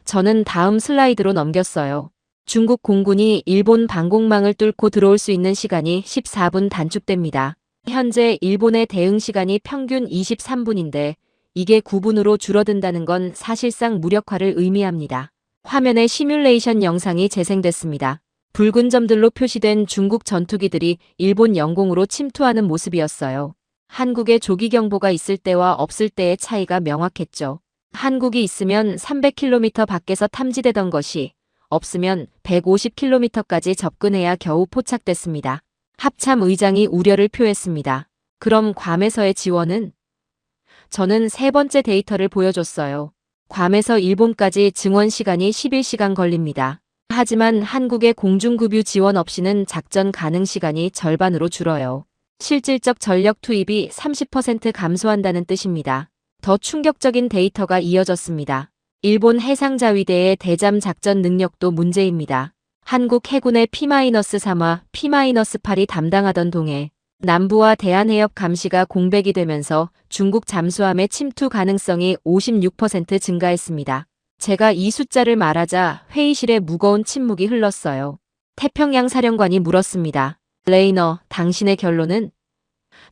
저는 다음 슬라이드로 넘겼어요. 중국 공군이 일본 방공망을 뚫고 들어올 수 있는 시간이 14분 단축됩니다. 현재 일본의 대응 시간이 평균 23분인데 이게 9분으로 줄어든다는 건 사실상 무력화를 의미합니다. 화면에 시뮬레이션 영상이 재생됐습니다. 붉은 점들로 표시된 중국 전투기들이 일본 영공으로 침투하는 모습이었어요. 한국에 조기경보가 있을 때와 없을 때의 차이가 명확했죠. 한국이 있으면 300km 밖에서 탐지되던 것이 없으면 150km까지 접근해야 겨우 포착됐습니다. 합참 의장이 우려를 표했습니다. 그럼 괌에서의 지원은? 저는 세 번째 데이터를 보여줬어요. 괌에서 일본까지 증원 시간이 11시간 걸립니다. 하지만 한국의 공중급유 지원 없이는 작전 가능 시간이 절반으로 줄어요. 실질적 전력 투입이 30% 감소한다는 뜻입니다. 더 충격적인 데이터가 이어졌습니다. 일본 해상자위대의 대잠 작전 능력도 문제입니다. 한국 해군의 P-3와 P-8이 담당하던 동해 남부와 대한해협 감시가 공백이 되면서 중국 잠수함의 침투 가능성이 56% 증가했습니다. 제가 이 숫자를 말하자 회의실에 무거운 침묵이 흘렀어요. 태평양 사령관이 물었습니다. 레이너, 당신의 결론은?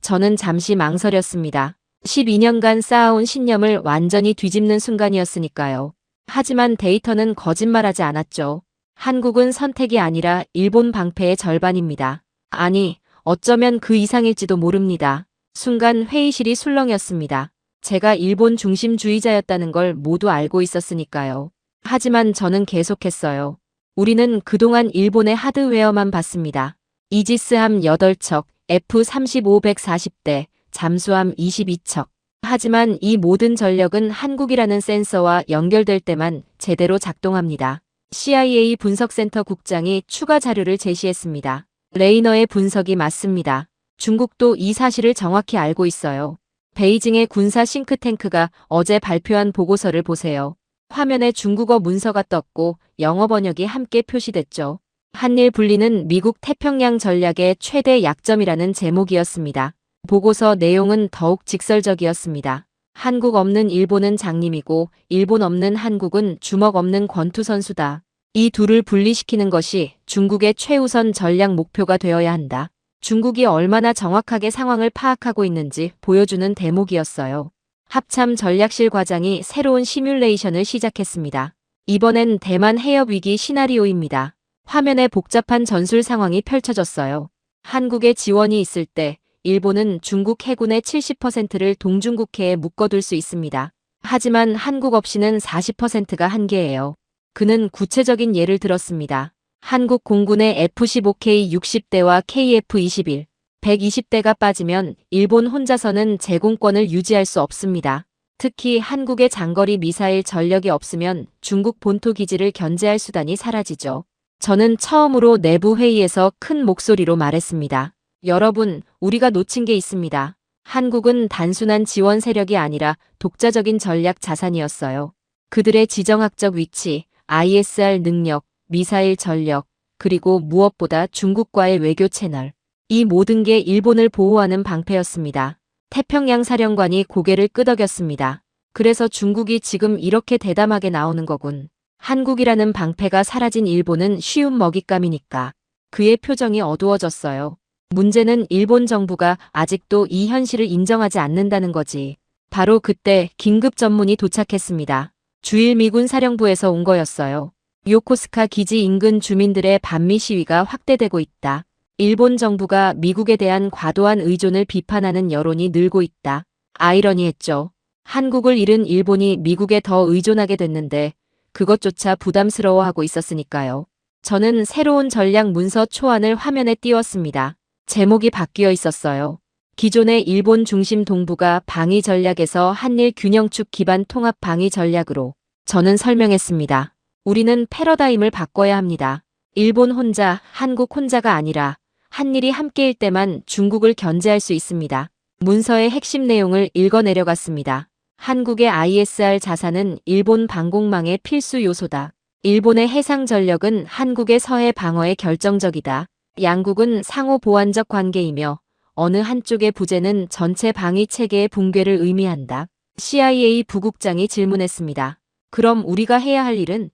저는 잠시 망설였습니다. 12년간 쌓아온 신념을 완전히 뒤집는 순간이었으니까요. 하지만 데이터는 거짓말하지 않았죠. 한국은 선택이 아니라 일본 방패의 절반입니다. 아니, 어쩌면 그 이상일지도 모릅니다. 순간 회의실이 술렁였습니다. 제가 일본 중심주의자였다는 걸 모두 알고 있었으니까요. 하지만 저는 계속했어요. 우리는 그동안 일본의 하드웨어만 봤습니다. 이지스함 8척, F-35 140대, 잠수함 22척. 하지만 이 모든 전력은 한국이라는 센서와 연결될 때만 제대로 작동합니다. CIA 분석센터 국장이 추가 자료를 제시했습니다. 레이너의 분석이 맞습니다. 중국도 이 사실을 정확히 알고 있어요. 베이징의 군사 싱크탱크가 어제 발표한 보고서를 보세요. 화면에 중국어 문서가 떴고 영어 번역이 함께 표시됐죠. 한일 분리는 미국 태평양 전략의 최대 약점이라는 제목이었습니다. 보고서 내용은 더욱 직설적이었습니다. 한국 없는 일본은 장님이고 일본 없는 한국은 주먹 없는 권투선수다. 이 둘을 분리시키는 것이 중국의 최우선 전략 목표가 되어야 한다. 중국이 얼마나 정확하게 상황을 파악하고 있는지 보여주는 대목이었어요. 합참 전략실 과장이 새로운 시뮬레이션을 시작했습니다. 이번엔 대만 해협 위기 시나리오입니다. 화면에 복잡한 전술 상황이 펼쳐졌어요. 한국의 지원이 있을 때 일본은 중국 해군의 70%를 동중국해에 묶어둘 수 있습니다. 하지만 한국 없이는 40%가 한계예요. 그는 구체적인 예를 들었습니다. 한국 공군의 F-15K 60대와 KF-21, 120대가 빠지면 일본 혼자서는 제공권을 유지할 수 없습니다. 특히 한국의 장거리 미사일 전력이 없으면 중국 본토 기지를 견제할 수단이 사라지죠. 저는 처음으로 내부 회의에서 큰 목소리로 말했습니다. 여러분, 우리가 놓친 게 있습니다. 한국은 단순한 지원 세력이 아니라 독자적인 전략 자산이었어요. 그들의 지정학적 위치, ISR 능력, 미사일 전력, 그리고 무엇보다 중국과의 외교 채널. 이 모든 게 일본을 보호하는 방패였습니다. 태평양 사령관이 고개를 끄덕였습니다. 그래서 중국이 지금 이렇게 대담하게 나오는 거군. 한국이라는 방패가 사라진 일본은 쉬운 먹잇감이니까. 그의 표정이 어두워졌어요. 문제는 일본 정부가 아직도 이 현실을 인정하지 않는다는 거지. 바로 그때 긴급 전문이 도착했습니다. 주일미군 사령부에서 온 거였어요. 요코스카 기지 인근 주민들의 반미 시위가 확대되고 있다. 일본 정부가 미국에 대한 과도한 의존을 비판하는 여론이 늘고 있다. 아이러니했죠. 한국을 잃은 일본이 미국에 더 의존하게 됐는데 그것조차 부담스러워하고 있었으니까요. 저는 새로운 전략 문서 초안을 화면에 띄웠습니다. 제목이 바뀌어 있었어요. 기존의 일본 중심 동북아 방위 전략에서 한일 균형축 기반 통합 방위 전략으로 저는 설명했습니다. 우리는 패러다임을 바꿔야 합니다. 일본 혼자, 한국 혼자가 아니라 한일이 함께일 때만 중국을 견제할 수 있습니다. 문서의 핵심 내용을 읽어 내려갔습니다. 한국의 ISR 자산은 일본 방공망의 필수 요소다. 일본의 해상 전력은 한국의 서해 방어에 결정적이다. 양국은 상호 보완적 관계이며 어느 한쪽의 부재는 전체 방위 체계의 붕괴를 의미한다. CIA 부국장이 질문했습니다. 그럼 우리가 해야 할 일은?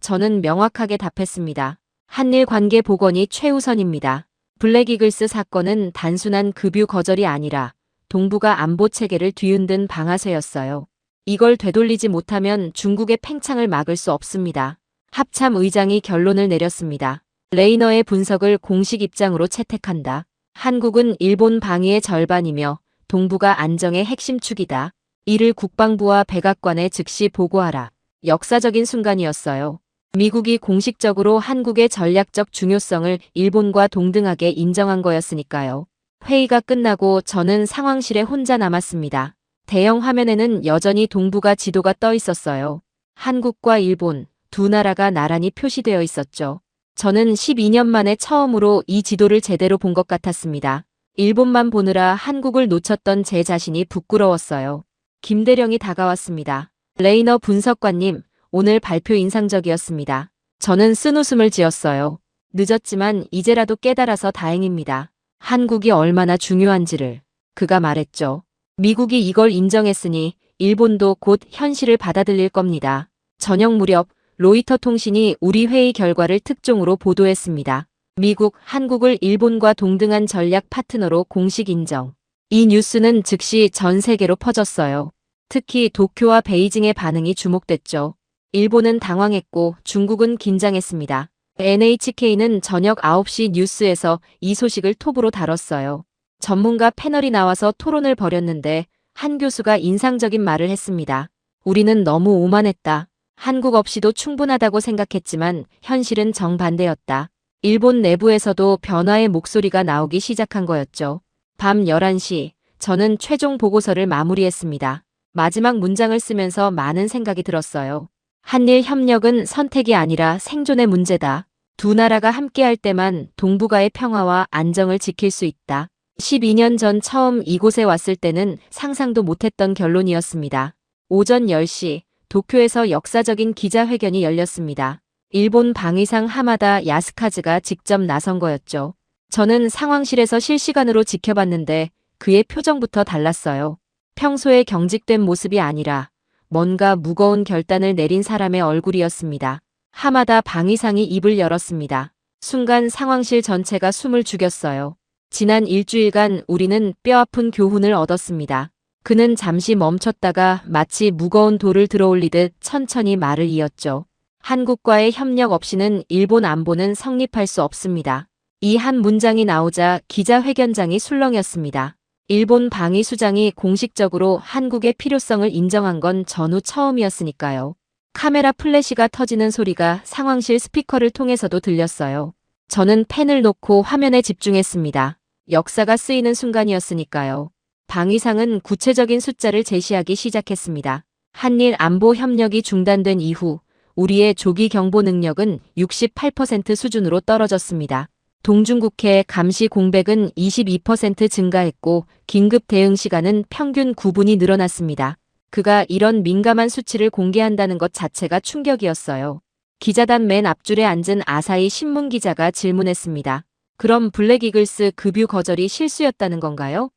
저는 명확하게 답했습니다. 한일 관계 복원이 최우선입니다. 블랙이글스 사건은 단순한 급유 거절이 아니라 동북아 안보 체계를 뒤흔든 방아쇠였어요. 이걸 되돌리지 못하면 중국의 팽창을 막을 수 없습니다. 합참 의장이 결론을 내렸습니다. 레이너의 분석을 공식 입장으로 채택한다. 한국은 일본 방위의 절반이며 동북아 안정의 핵심 축이다. 이를 국방부와 백악관에 즉시 보고하라. 역사적인 순간이었어요. 미국이 공식적으로 한국의 전략적 중요성을 일본과 동등하게 인정한 거였으니까요. 회의가 끝나고 저는 상황실에 혼자 남았습니다. 대형 화면에는 여전히 동북아 지도가 떠 있었어요. 한국과 일본 두 나라가 나란히 표시되어 있었죠. 저는 12년 만에 처음으로 이 지도를 제대로 본 것 같았습니다. 일본만 보느라 한국을 놓쳤던 제 자신이 부끄러웠어요. 김대령이 다가왔습니다. 레이너 분석관님, 오늘 발표 인상적이었습니다. 저는 쓴웃음을 지었어요. 늦었지만 이제라도 깨달아서 다행입니다. 한국이 얼마나 중요한지를. 그가 말했죠. 미국이 이걸 인정했으니 일본도 곧 현실을 받아들일 겁니다. 저녁 무렵 로이터 통신이 우리 회의 결과를 특종으로 보도했습니다. 미국, 한국을 일본과 동등한 전략 파트너로 공식 인정. 이 뉴스는 즉시 전 세계로 퍼졌어요. 특히 도쿄와 베이징의 반응이 주목됐죠. 일본은 당황했고 중국은 긴장했습니다. NHK는 저녁 9시 뉴스에서 이 소식을 톱으로 다뤘어요. 전문가 패널이 나와서 토론을 벌였는데 한 교수가 인상적인 말을 했습니다. 우리는 너무 오만했다. 한국 없이도 충분하다고 생각했지만 현실은 정반대였다. 일본 내부에서도 변화의 목소리가 나오기 시작한 거였죠. 밤 11시, 저는 최종 보고서를 마무리했습니다. 마지막 문장을 쓰면서 많은 생각이 들었어요. 한일 협력은 선택이 아니라 생존의 문제다. 두 나라가 함께할 때만 동북아의 평화와 안정을 지킬 수 있다. 12년 전 처음 이곳에 왔을 때는 상상도 못했던 결론이었습니다. 오전 10시, 도쿄에서 역사적인 기자회견이 열렸습니다. 일본 방위상 하마다 야스카즈가 직접 나선 거였죠. 저는 상황실에서 실시간으로 지켜봤는데 그의 표정부터 달랐어요. 평소에 경직된 모습이 아니라 뭔가 무거운 결단을 내린 사람의 얼굴이었습니다. 하마다 방위상이 입을 열었습니다. 순간 상황실 전체가 숨을 죽였어요. 지난 일주일간 우리는 뼈아픈 교훈을 얻었습니다. 그는 잠시 멈췄다가 마치 무거운 돌을 들어올리듯 천천히 말을 이었죠. 한국과의 협력 없이는 일본 안보는 성립할 수 없습니다. 이 한 문장이 나오자 기자회견장이 술렁였습니다. 일본 방위수장이 공식적으로 한국의 필요성을 인정한 건 전후 처음이었으니까요. 카메라 플래시가 터지는 소리가 상황실 스피커를 통해서도 들렸어요. 저는 펜을 놓고 화면에 집중했습니다. 역사가 쓰이는 순간이었으니까요. 방위상은 구체적인 숫자를 제시하기 시작했습니다. 한일 안보 협력이 중단된 이후 우리의 조기 경보 능력은 68% 수준으로 떨어졌습니다. 동중국해 감시 공백은 22% 증가했고 긴급 대응 시간은 평균 9분이 늘어났습니다. 그가 이런 민감한 수치를 공개한다는 것 자체가 충격이었어요. 기자단 맨 앞줄에 앉은 아사히 신문 기자가 질문했습니다. 그럼 블랙이글스 급유 거절이 실수였다는 건가요?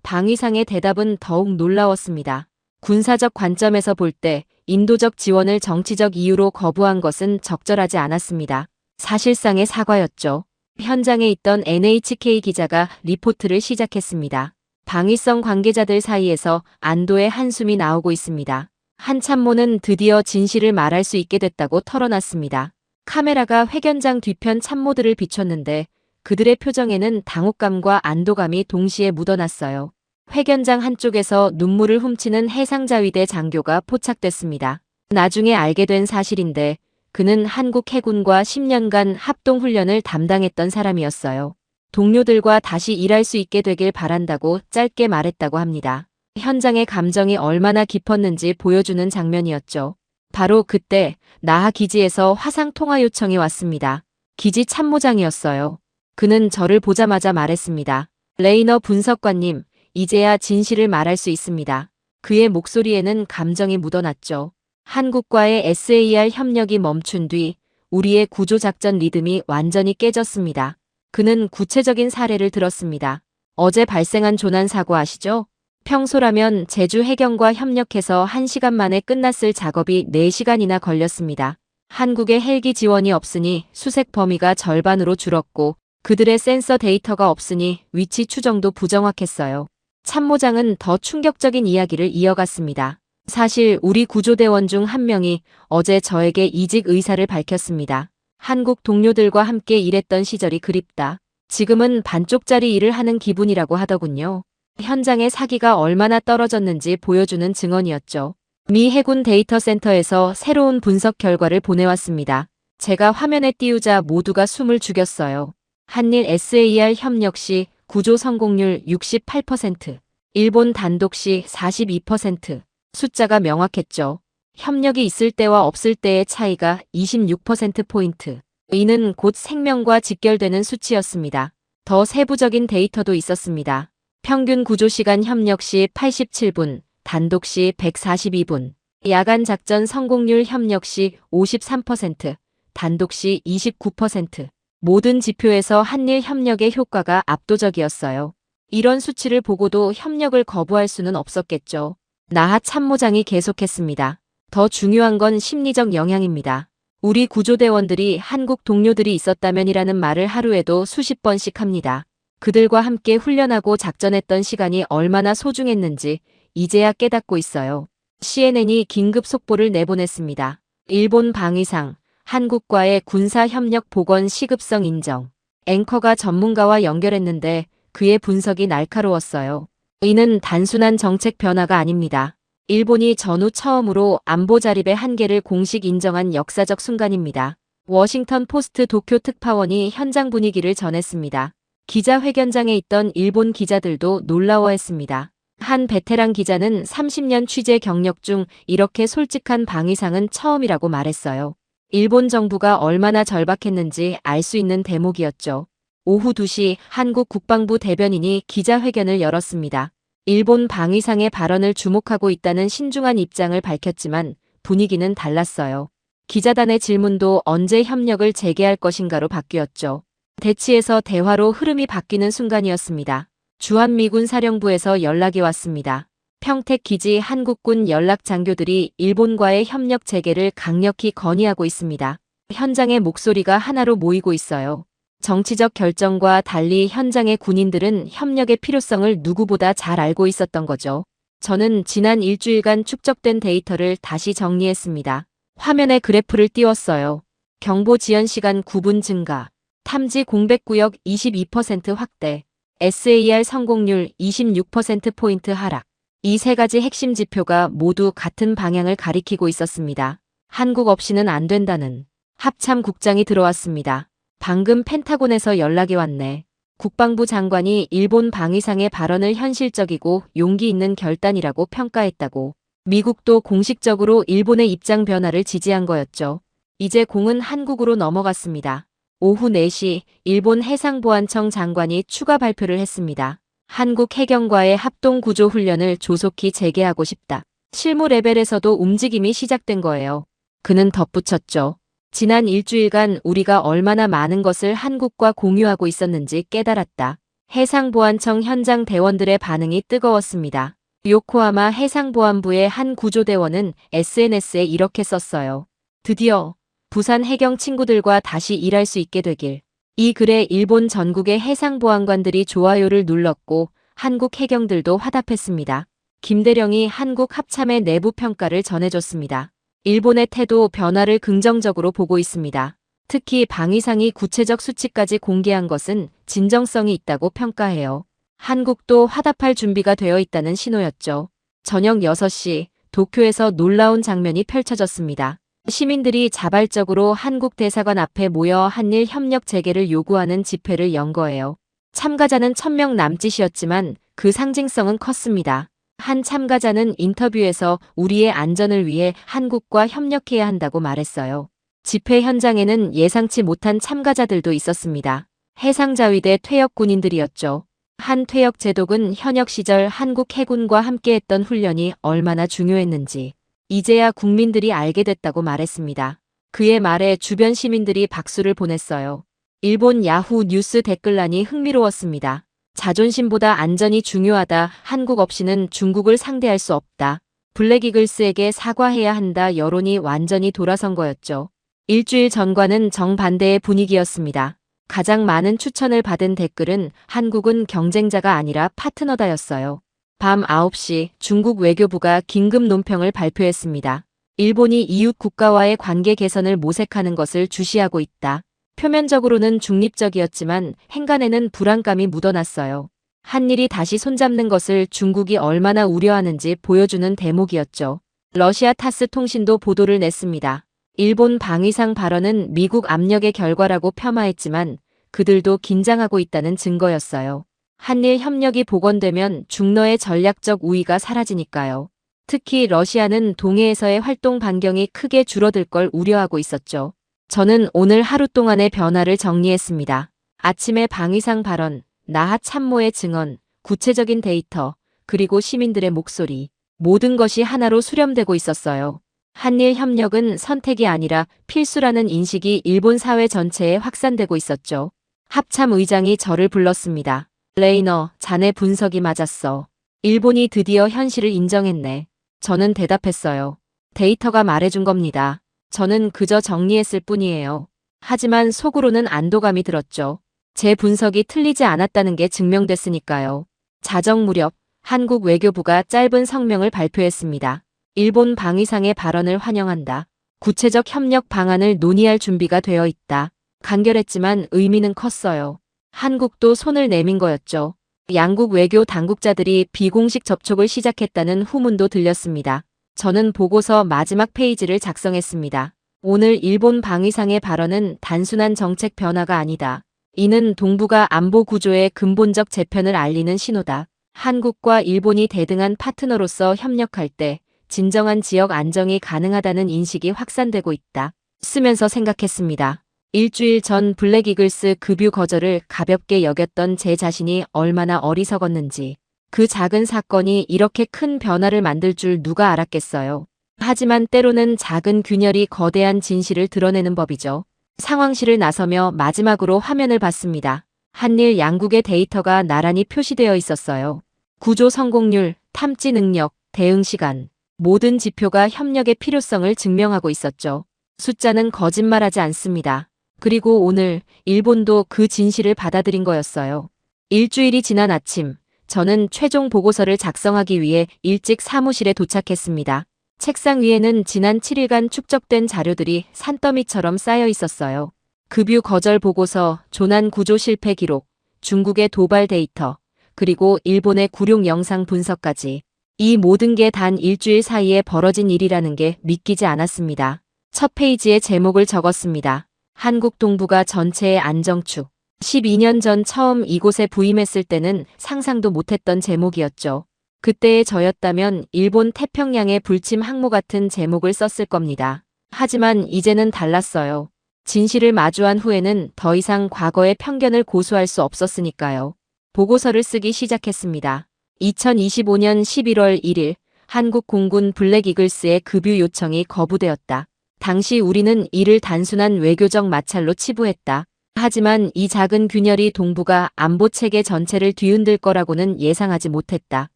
방위상의 대답은 더욱 놀라웠습니다. 군사적 관점에서 볼 때 인도적 지원을 정치적 이유로 거부한 것은 적절하지 않았습니다. 사실상의 사과였죠. 현장에 있던 NHK 기자가 리포트를 시작했습니다. 방위성 관계자들 사이에서 안도의 한숨이 나오고 있습니다. 한 참모는 드디어 진실을 말할 수 있게 됐다고 털어놨습니다. 카메라가 회견장 뒤편 참모들을 비췄는데 그들의 표정에는 당혹감과 안도감이 동시에 묻어났어요. 회견장 한쪽에서 눈물을 훔치는 해상자위대 장교가 포착됐습니다. 나중에 알게 된 사실인데 그는 한국 해군과 10년간 합동훈련을 담당했던 사람이었어요. 동료들과 다시 일할 수 있게 되길 바란다고 짧게 말했다고 합니다. 현장의 감정이 얼마나 깊었는지 보여주는 장면이었죠. 바로 그때 나하 기지에서 화상 통화 요청이 왔습니다. 기지 참모장이었어요. 그는 저를 보자마자 말했습니다. 레이너 분석관님, 이제야 진실을 말할 수 있습니다. 그의 목소리에는 감정이 묻어났죠. 한국과의 SAR 협력이 멈춘 뒤 우리의 구조작전 리듬이 완전히 깨졌습니다. 그는 구체적인 사례를 들었습니다. 어제 발생한 조난 사고 아시죠? 평소라면 제주 해경과 협력해서 1시간 만에 끝났을 작업이 4시간이나 걸렸습니다. 한국의 헬기 지원이 없으니 수색 범위가 절반으로 줄었고 그들의 센서 데이터가 없으니 위치 추정도 부정확했어요. 참모장은 더 충격적인 이야기를 이어갔습니다. 사실 우리 구조대원 중 한 명이 어제 저에게 이직 의사를 밝혔습니다. 한국 동료들과 함께 일했던 시절이 그립다. 지금은 반쪽짜리 일을 하는 기분이라고 하더군요. 현장의 사기가 얼마나 떨어졌는지 보여주는 증언이었죠. 미 해군 데이터 센터에서 새로운 분석 결과를 보내왔습니다. 제가 화면에 띄우자 모두가 숨을 죽였어요. 한일 SAR 협력 시 구조 성공률 68%, 일본 단독 시 42%. 숫자가 명확했죠. 협력이 있을 때와 없을 때의 차이가 26%포인트. 이는 곧 생명과 직결되는 수치였습니다. 더 세부적인 데이터도 있었습니다. 평균 구조시간 협력 시 87분, 단독 시 142분. 야간 작전 성공률 협력 시 53%, 단독 시 29%. 모든 지표에서 한일 협력의 효과가 압도적이었어요. 이런 수치를 보고도 협력을 거부할 수는 없었겠죠. 나하 참모장이 계속했습니다. 더 중요한 건 심리적 영향입니다. 우리 구조대원들이 한국 동료들이 있었다면이라는 말을 하루에도 수십 번씩 합니다. 그들과 함께 훈련하고 작전했던 시간이 얼마나 소중했는지 이제야 깨닫고 있어요. CNN이 긴급 속보를 내보냈습니다. 일본 방위상, 한국과의 군사협력 복원 시급성 인정. 앵커가 전문가와 연결했는데 그의 분석이 날카로웠어요. 이는 단순한 정책 변화가 아닙니다. 일본이 전후 처음으로 안보 자립의 한계를 공식 인정한 역사적 순간입니다. 워싱턴 포스트 도쿄 특파원이 현장 분위기를 전했습니다. 기자회견장에 있던 일본 기자들도 놀라워했습니다. 한 베테랑 기자는 30년 취재 경력 중 이렇게 솔직한 방위상은 처음이라고 말했어요. 일본 정부가 얼마나 절박했는지 알 수 있는 대목이었죠. 오후 2시 한국 국방부 대변인이 기자회견을 열었습니다. 일본 방위상의 발언을 주목하고 있다는 신중한 입장을 밝혔지만 분위기는 달랐어요. 기자단의 질문도 언제 협력을 재개할 것인가로 바뀌었죠. 대치에서 대화로 흐름이 바뀌는 순간이었습니다. 주한미군 사령부에서 연락이 왔습니다. 평택 기지 한국군 연락 장교들이 일본과의 협력 재개를 강력히 건의하고 있습니다. 현장의 목소리가 하나로 모이고 있어요. 정치적 결정과 달리 현장의 군인들은 협력의 필요성을 누구보다 잘 알고 있었던 거죠. 저는 지난 일주일간 축적된 데이터를 다시 정리했습니다. 화면에 그래프를 띄웠어요. 경보 지연 시간 9분 증가, 탐지 공백구역 22% 확대, SAR 성공률 26%포인트 하락. 이 세 가지 핵심 지표가 모두 같은 방향을 가리키고 있었습니다. 한국 없이는 안 된다는 합참 국장이 들어왔습니다. 방금 펜타곤에서 연락이 왔네. 국방부 장관이 일본 방위상의 발언을 현실적이고 용기 있는 결단이라고 평가했다고. 미국도 공식적으로 일본의 입장 변화를 지지한 거였죠. 이제 공은 한국으로 넘어갔습니다. 오후 4시 일본 해상보안청 장관이 추가 발표를 했습니다. 한국 해경과의 합동구조훈련을 조속히 재개하고 싶다. 실무 레벨에서도 움직임이 시작된 거예요. 그는 덧붙였죠. 지난 일주일간 우리가 얼마나 많은 것을 한국과 공유하고 있었는지 깨달았다. 해상보안청 현장 대원들의 반응이 뜨거웠습니다. 요코하마 해상보안부의 한 구조대원은 SNS에 이렇게 썼어요. 드디어 부산 해경 친구들과 다시 일할 수 있게 되길. 이 글에 일본 전국의 해상보안관들이 좋아요를 눌렀고 한국 해경들도 화답했습니다. 김대령이 한국 합참의 내부 평가를 전해줬습니다. 일본의 태도 변화를 긍정적으로 보고 있습니다. 특히 방위상이 구체적 수치까지 공개한 것은 진정성이 있다고 평가해요. 한국도 화답할 준비가 되어 있다는 신호였죠. 저녁 6시 도쿄에서 놀라운 장면이 펼쳐졌습니다. 시민들이 자발적으로 한국 대사관 앞에 모여 한일 협력 재개를 요구하는 집회를 연 거예요. 참가자는 1000명 남짓이었지만 그 상징성은 컸습니다. 한 참가자는 인터뷰에서 우리의 안전을 위해 한국과 협력해야 한다고 말했어요. 집회 현장에는 예상치 못한 참가자들도 있었습니다. 해상자위대 퇴역 군인들이었죠. 한 퇴역 제독은 현역 시절 한국 해군과 함께했던 훈련이 얼마나 중요했는지 이제야 국민들이 알게 됐다고 말했습니다. 그의 말에 주변 시민들이 박수를 보냈어요. 일본 야후 뉴스 댓글란이 흥미로웠습니다. 자존심보다 안전이 중요하다. 한국 없이는 중국을 상대할 수 없다. 블랙이글스에게 사과해야 한다. 여론이 완전히 돌아선 거였죠. 일주일 전과는 정반대의 분위기였습니다. 가장 많은 추천을 받은 댓글은 한국은 경쟁자가 아니라 파트너다였어요. 밤 9시 중국 외교부가 긴급 논평을 발표했습니다. 일본이 이웃 국가와의 관계 개선을 모색하는 것을 주시하고 있다. 표면적으로는 중립적이었지만 행간에는 불안감이 묻어났어요. 한일이 다시 손잡는 것을 중국이 얼마나 우려하는지 보여주는 대목이었죠. 러시아 타스 통신도 보도를 냈습니다. 일본 방위상 발언은 미국 압력의 결과라고 폄하했지만 그들도 긴장하고 있다는 증거였어요. 한일 협력이 복원되면 중러의 전략적 우위가 사라지니까요. 특히 러시아는 동해에서의 활동 반경이 크게 줄어들 걸 우려하고 있었죠. 저는 오늘 하루 동안의 변화를 정리했습니다. 아침에 방위상 발언, 나하 참모의 증언, 구체적인 데이터, 그리고 시민들의 목소리. 모든 것이 하나로 수렴되고 있었어요. 한일 협력은 선택이 아니라 필수라는 인식이 일본 사회 전체에 확산되고 있었죠. 합참 의장이 저를 불렀습니다. 레이너, 자네 분석이 맞았어. 일본이 드디어 현실을 인정했네. 저는 대답했어요. 데이터가 말해준 겁니다. 저는 그저 정리했을 뿐이에요. 하지만 속으로는 안도감이 들었죠. 제 분석이 틀리지 않았다는 게 증명됐으니까요. 자정 무렵 한국 외교부가 짧은 성명을 발표했습니다. 일본 방위상의 발언을 환영한다. 구체적 협력 방안을 논의할 준비가 되어 있다. 간결했지만 의미는 컸어요. 한국도 손을 내민 거였죠. 양국 외교 당국자들이 비공식 접촉을 시작했다는 후문도 들렸습니다. 저는 보고서 마지막 페이지를 작성했습니다. 오늘 일본 방위상의 발언은 단순한 정책 변화가 아니다. 이는 동북아 안보 구조의 근본적 재편을 알리는 신호다. 한국과 일본이 대등한 파트너로서 협력할 때 진정한 지역 안정이 가능하다는 인식이 확산되고 있다. 쓰면서 생각했습니다. 일주일 전 블랙이글스 급유 거절을 가볍게 여겼던 제 자신이 얼마나 어리석었는지. 그 작은 사건이 이렇게 큰 변화를 만들 줄 누가 알았겠어요. 하지만 때로는 작은 균열이 거대한 진실을 드러내는 법이죠. 상황실을 나서며 마지막으로 화면을 봤습니다. 한일 양국의 데이터가 나란히 표시되어 있었어요. 구조 성공률, 탐지 능력, 대응 시간. 모든 지표가 협력의 필요성을 증명하고 있었죠. 숫자는 거짓말하지 않습니다. 그리고 오늘 일본도 그 진실을 받아들인 거였어요. 일주일이 지난 아침, 저는 최종 보고서를 작성하기 위해 일찍 사무실에 도착했습니다. 책상 위에는 지난 7일간 축적된 자료들이 산더미처럼 쌓여 있었어요. 급유 거절 보고서, 조난 구조 실패 기록, 중국의 도발 데이터, 그리고 일본의 구룡 영상 분석까지. 이 모든 게 단 일주일 사이에 벌어진 일이라는 게 믿기지 않았습니다. 첫 페이지에 제목을 적었습니다. 한국 동북아 전체의 안정축. 12년 전 처음 이곳에 부임했을 때는 상상도 못했던 제목이었죠. 그때의 저였다면 일본 태평양의 불침 항모 같은 제목을 썼을 겁니다. 하지만 이제는 달랐어요. 진실을 마주한 후에는 더 이상 과거의 편견을 고수할 수 없었으니까요. 보고서를 쓰기 시작했습니다. 2025년 11월 1일 한국 공군 블랙이글스의 급유 요청이 거부되었다. 당시 우리는 이를 단순한 외교적 마찰로 치부했다. 하지만 이 작은 균열이 동북아 안보 체계 전체를 뒤흔들 거라고는 예상하지 못했다.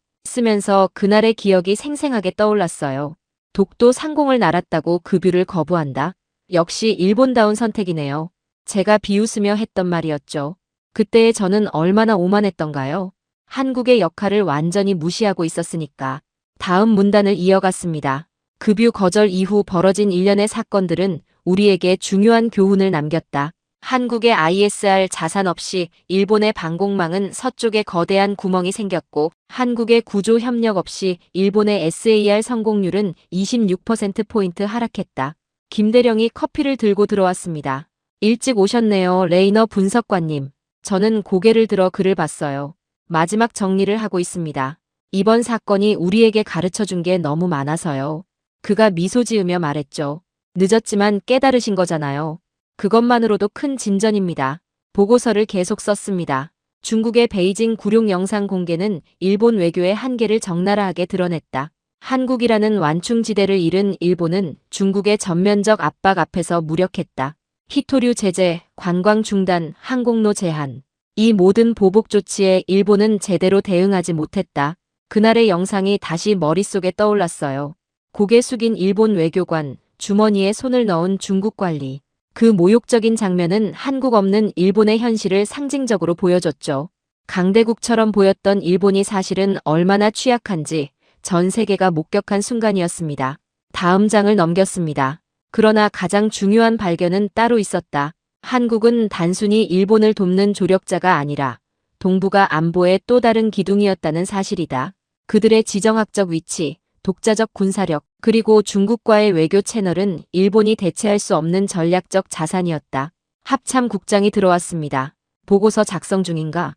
쓰면서 그날의 기억이 생생하게 떠올랐어요. 독도 상공을 날았다고 급유를 거부한다. 역시 일본다운 선택이네요. 제가 비웃으며 했던 말이었죠. 그때의 저는 얼마나 오만했던가요? 한국의 역할을 완전히 무시하고 있었으니까. 다음 문단을 이어갔습니다. 급유 거절 이후 벌어진 일련의 사건들은 우리에게 중요한 교훈을 남겼다. 한국의 ISR 자산 없이 일본의 방공망은 서쪽에 거대한 구멍이 생겼고 한국의 구조 협력 없이 일본의 SAR 성공률은 26%포인트 하락했다. 김대령이 커피를 들고 들어왔습니다. 일찍 오셨네요, 레이너 분석관님. 저는 고개를 들어 그를 봤어요. 마지막 정리를 하고 있습니다. 이번 사건이 우리에게 가르쳐준 게 너무 많아서요. 그가 미소 지으며 말했죠. 늦었지만 깨달으신 거잖아요. 그것만으로도 큰 진전입니다. 보고서를 계속 썼습니다. 중국의 베이징 구룡 영상 공개는 일본 외교의 한계를 적나라하게 드러냈다. 한국이라는 완충지대를 잃은 일본은 중국의 전면적 압박 앞에서 무력했다. 히토류 제재, 관광 중단, 항공로 제한. 이 모든 보복 조치에 일본은 제대로 대응하지 못했다. 그날의 영상이 다시 머릿속에 떠올랐어요. 고개 숙인 일본 외교관, 주머니에 손을 넣은 중국 관리. 그 모욕적인 장면은 한국 없는 일본의 현실을 상징적으로 보여줬죠. 강대국처럼 보였던 일본이 사실은 얼마나 취약한지 전 세계가 목격한 순간이었습니다. 다음 장을 넘겼습니다. 그러나 가장 중요한 발견은 따로 있었다. 한국은 단순히 일본을 돕는 조력자가 아니라 동북아 안보의 또 다른 기둥이었다는 사실이다. 그들의 지정학적 위치, 독자적 군사력, 그리고 중국과의 외교 채널은 일본이 대체할 수 없는 전략적 자산이었다. 합참 국장이 들어왔습니다. 보고서 작성 중인가?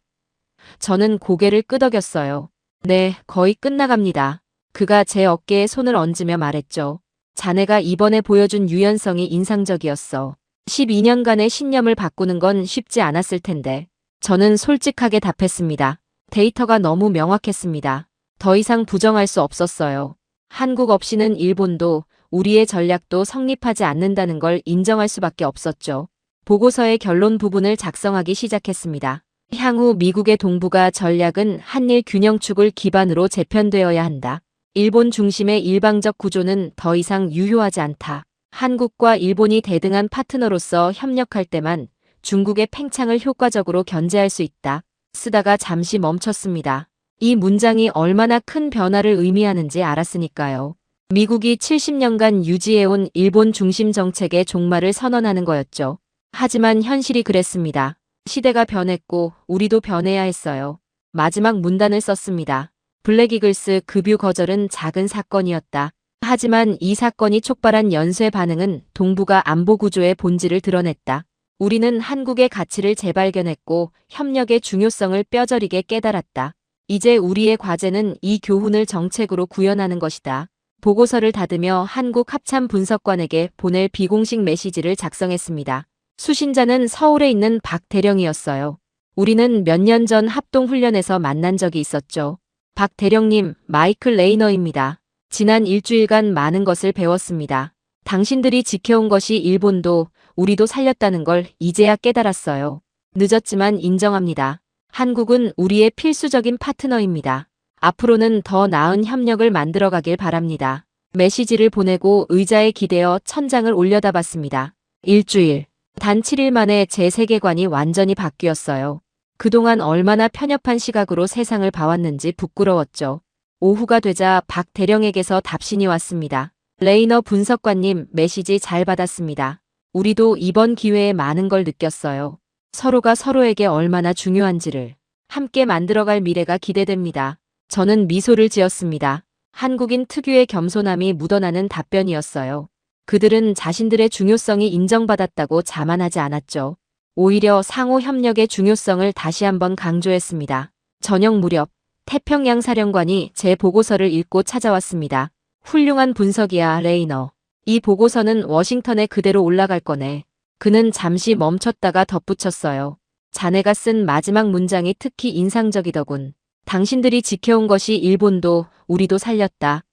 저는 고개를 끄덕였어요. 네, 거의 끝나갑니다. 그가 제 어깨에 손을 얹으며 말했죠. 자네가 이번에 보여준 유연성이 인상적이었어. 12년간의 신념을 바꾸는 건 쉽지 않았을 텐데. 저는 솔직하게 답했습니다. 데이터가 너무 명확했습니다. 더 이상 부정할 수 없었어요. 한국 없이는 일본도 우리의 전략도 성립하지 않는다는 걸 인정할 수밖에 없었죠. 보고서의 결론 부분을 작성하기 시작했습니다. 향후 미국의 동북아 전략은 한일 균형축을 기반으로 재편되어야 한다. 일본 중심의 일방적 구조는 더 이상 유효하지 않다. 한국과 일본이 대등한 파트너로서 협력할 때만 중국의 팽창을 효과적으로 견제할 수 있다. 쓰다가 잠시 멈췄습니다. 이 문장이 얼마나 큰 변화를 의미하는지 알았으니까요. 미국이 70년간 유지해온 일본 중심 정책의 종말을 선언하는 거였죠. 하지만 현실이 그랬습니다. 시대가 변했고 우리도 변해야 했어요. 마지막 문단을 썼습니다. 블랙이글스 급유 거절은 작은 사건이었다. 하지만 이 사건이 촉발한 연쇄 반응은 동북아 안보 구조의 본질을 드러냈다. 우리는 한국의 가치를 재발견했고 협력의 중요성을 뼈저리게 깨달았다. 이제 우리의 과제는 이 교훈을 정책으로 구현하는 것이다. 보고서를 닫으며 한국 합참 분석관에게 보낼 비공식 메시지를 작성했습니다. 수신자는 서울에 있는 박 대령이었어요. 우리는 몇 년 전 합동훈련에서 만난 적이 있었죠. 박 대령님, 마이클 레이너입니다. 지난 일주일간 많은 것을 배웠습니다. 당신들이 지켜온 것이 일본도 우리도 살렸다는 걸 이제야 깨달았어요. 늦었지만 인정합니다. 한국은 우리의 필수적인 파트너입니다. 앞으로는 더 나은 협력을 만들어가길 바랍니다. 메시지를 보내고 의자에 기대어 천장을 올려다봤습니다. 일주일. 단 7일 만에 제 세계관이 완전히 바뀌었어요. 그동안 얼마나 편협한 시각으로 세상을 봐왔는지 부끄러웠죠. 오후가 되자 박 대령에게서 답신이 왔습니다. 레이너 분석관님, 메시지 잘 받았습니다. 우리도 이번 기회에 많은 걸 느꼈어요. 서로가 서로에게 얼마나 중요한지를. 함께 만들어갈 미래가 기대됩니다. 저는 미소를 지었습니다. 한국인 특유의 겸손함이 묻어나는 답변이었어요. 그들은 자신들의 중요성이 인정받았다고 자만하지 않았죠. 오히려 상호 협력의 중요성을 다시 한번 강조했습니다. 저녁 무렵 태평양 사령관이 제 보고서를 읽고 찾아왔습니다. 훌륭한 분석이야, 레이너. 이 보고서는 워싱턴에 그대로 올라갈 거네. 그는 잠시 멈췄다가 덧붙였어요. 자네가 쓴 마지막 문장이 특히 인상적이더군. 당신들이 지켜온 것이 일본도 우리도 살렸다.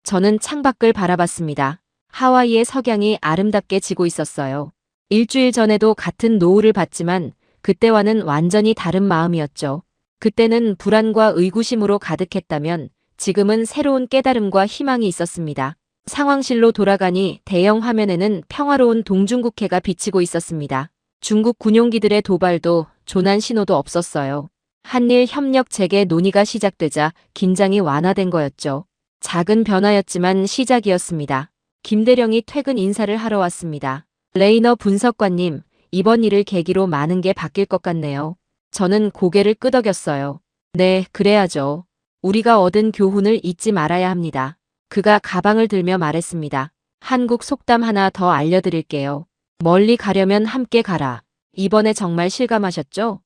저는 창밖을 바라봤습니다. 하와이의 석양이 아름답게 지고 있었어요. 일주일 전에도 같은 노을을 봤지만 그때와는 완전히 다른 마음이었죠. 그때는 불안과 의구심으로 가득했다면 지금은 새로운 깨달음과 희망이 있었습니다. 상황실로 돌아가니 대형 화면에는 평화로운 동중국해가 비치고 있었습니다. 중국 군용기들의 도발도 조난 신호도 없었어요. 한일 협력 재개 논의가 시작되자 긴장이 완화된 거였죠. 작은 변화였지만 시작이었습니다. 김대령이 퇴근 인사를 하러 왔습니다. 레이너 분석관님, 이번 일을 계기로 많은 게 바뀔 것 같네요. 저는 고개를 끄덕였어요. 네, 그래야죠. 우리가 얻은 교훈을 잊지 말아야 합니다. 그가 가방을 들며 말했습니다. 한국 속담 하나 더 알려드릴게요. 멀리 가려면 함께 가라. 이번에 정말 실감하셨죠?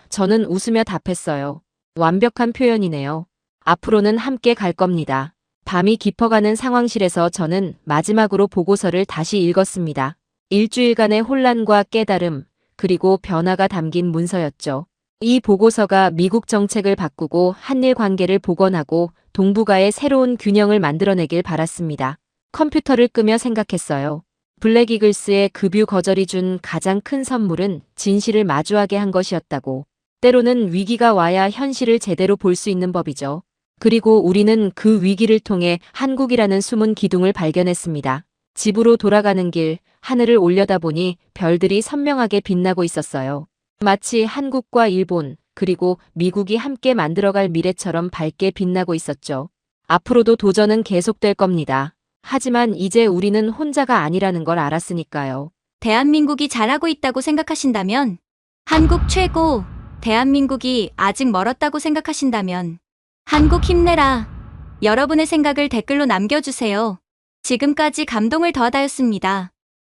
저는 웃으며 답했어요. 완벽한 표현이네요. 앞으로는 함께 갈 겁니다. 밤이 깊어가는 상황실에서 저는 마지막으로 보고서를 다시 읽었습니다. 일주일간의 혼란과 깨달음, 그리고 변화가 담긴 문서였죠. 이 보고서가 미국 정책을 바꾸고 한일 관계를 복원하고 동북아의 새로운 균형을 만들어내길 바랐습니다. 컴퓨터를 끄며 생각했어요. 블랙이글스의 급유 거절이 준 가장 큰 선물은 진실을 마주하게 한 것이었다고. 때로는 위기가 와야 현실을 제대로 볼 수 있는 법이죠. 그리고 우리는 그 위기를 통해 한국이라는 숨은 기둥을 발견했습니다. 집으로 돌아가는 길, 하늘을 올려다보니 별들이 선명하게 빛나고 있었어요. 마치 한국과 일본, 그리고 미국이 함께 만들어갈 미래처럼 밝게 빛나고 있었죠. 앞으로도 도전은 계속될 겁니다. 하지만 이제 우리는 혼자가 아니라는 걸 알았으니까요. 대한민국이 잘하고 있다고 생각하신다면, 한국 최고, 대한민국이 아직 멀었다고 생각하신다면, 한국 힘내라. 여러분의 생각을 댓글로 남겨주세요. 지금까지 감동을 더하다였습니다.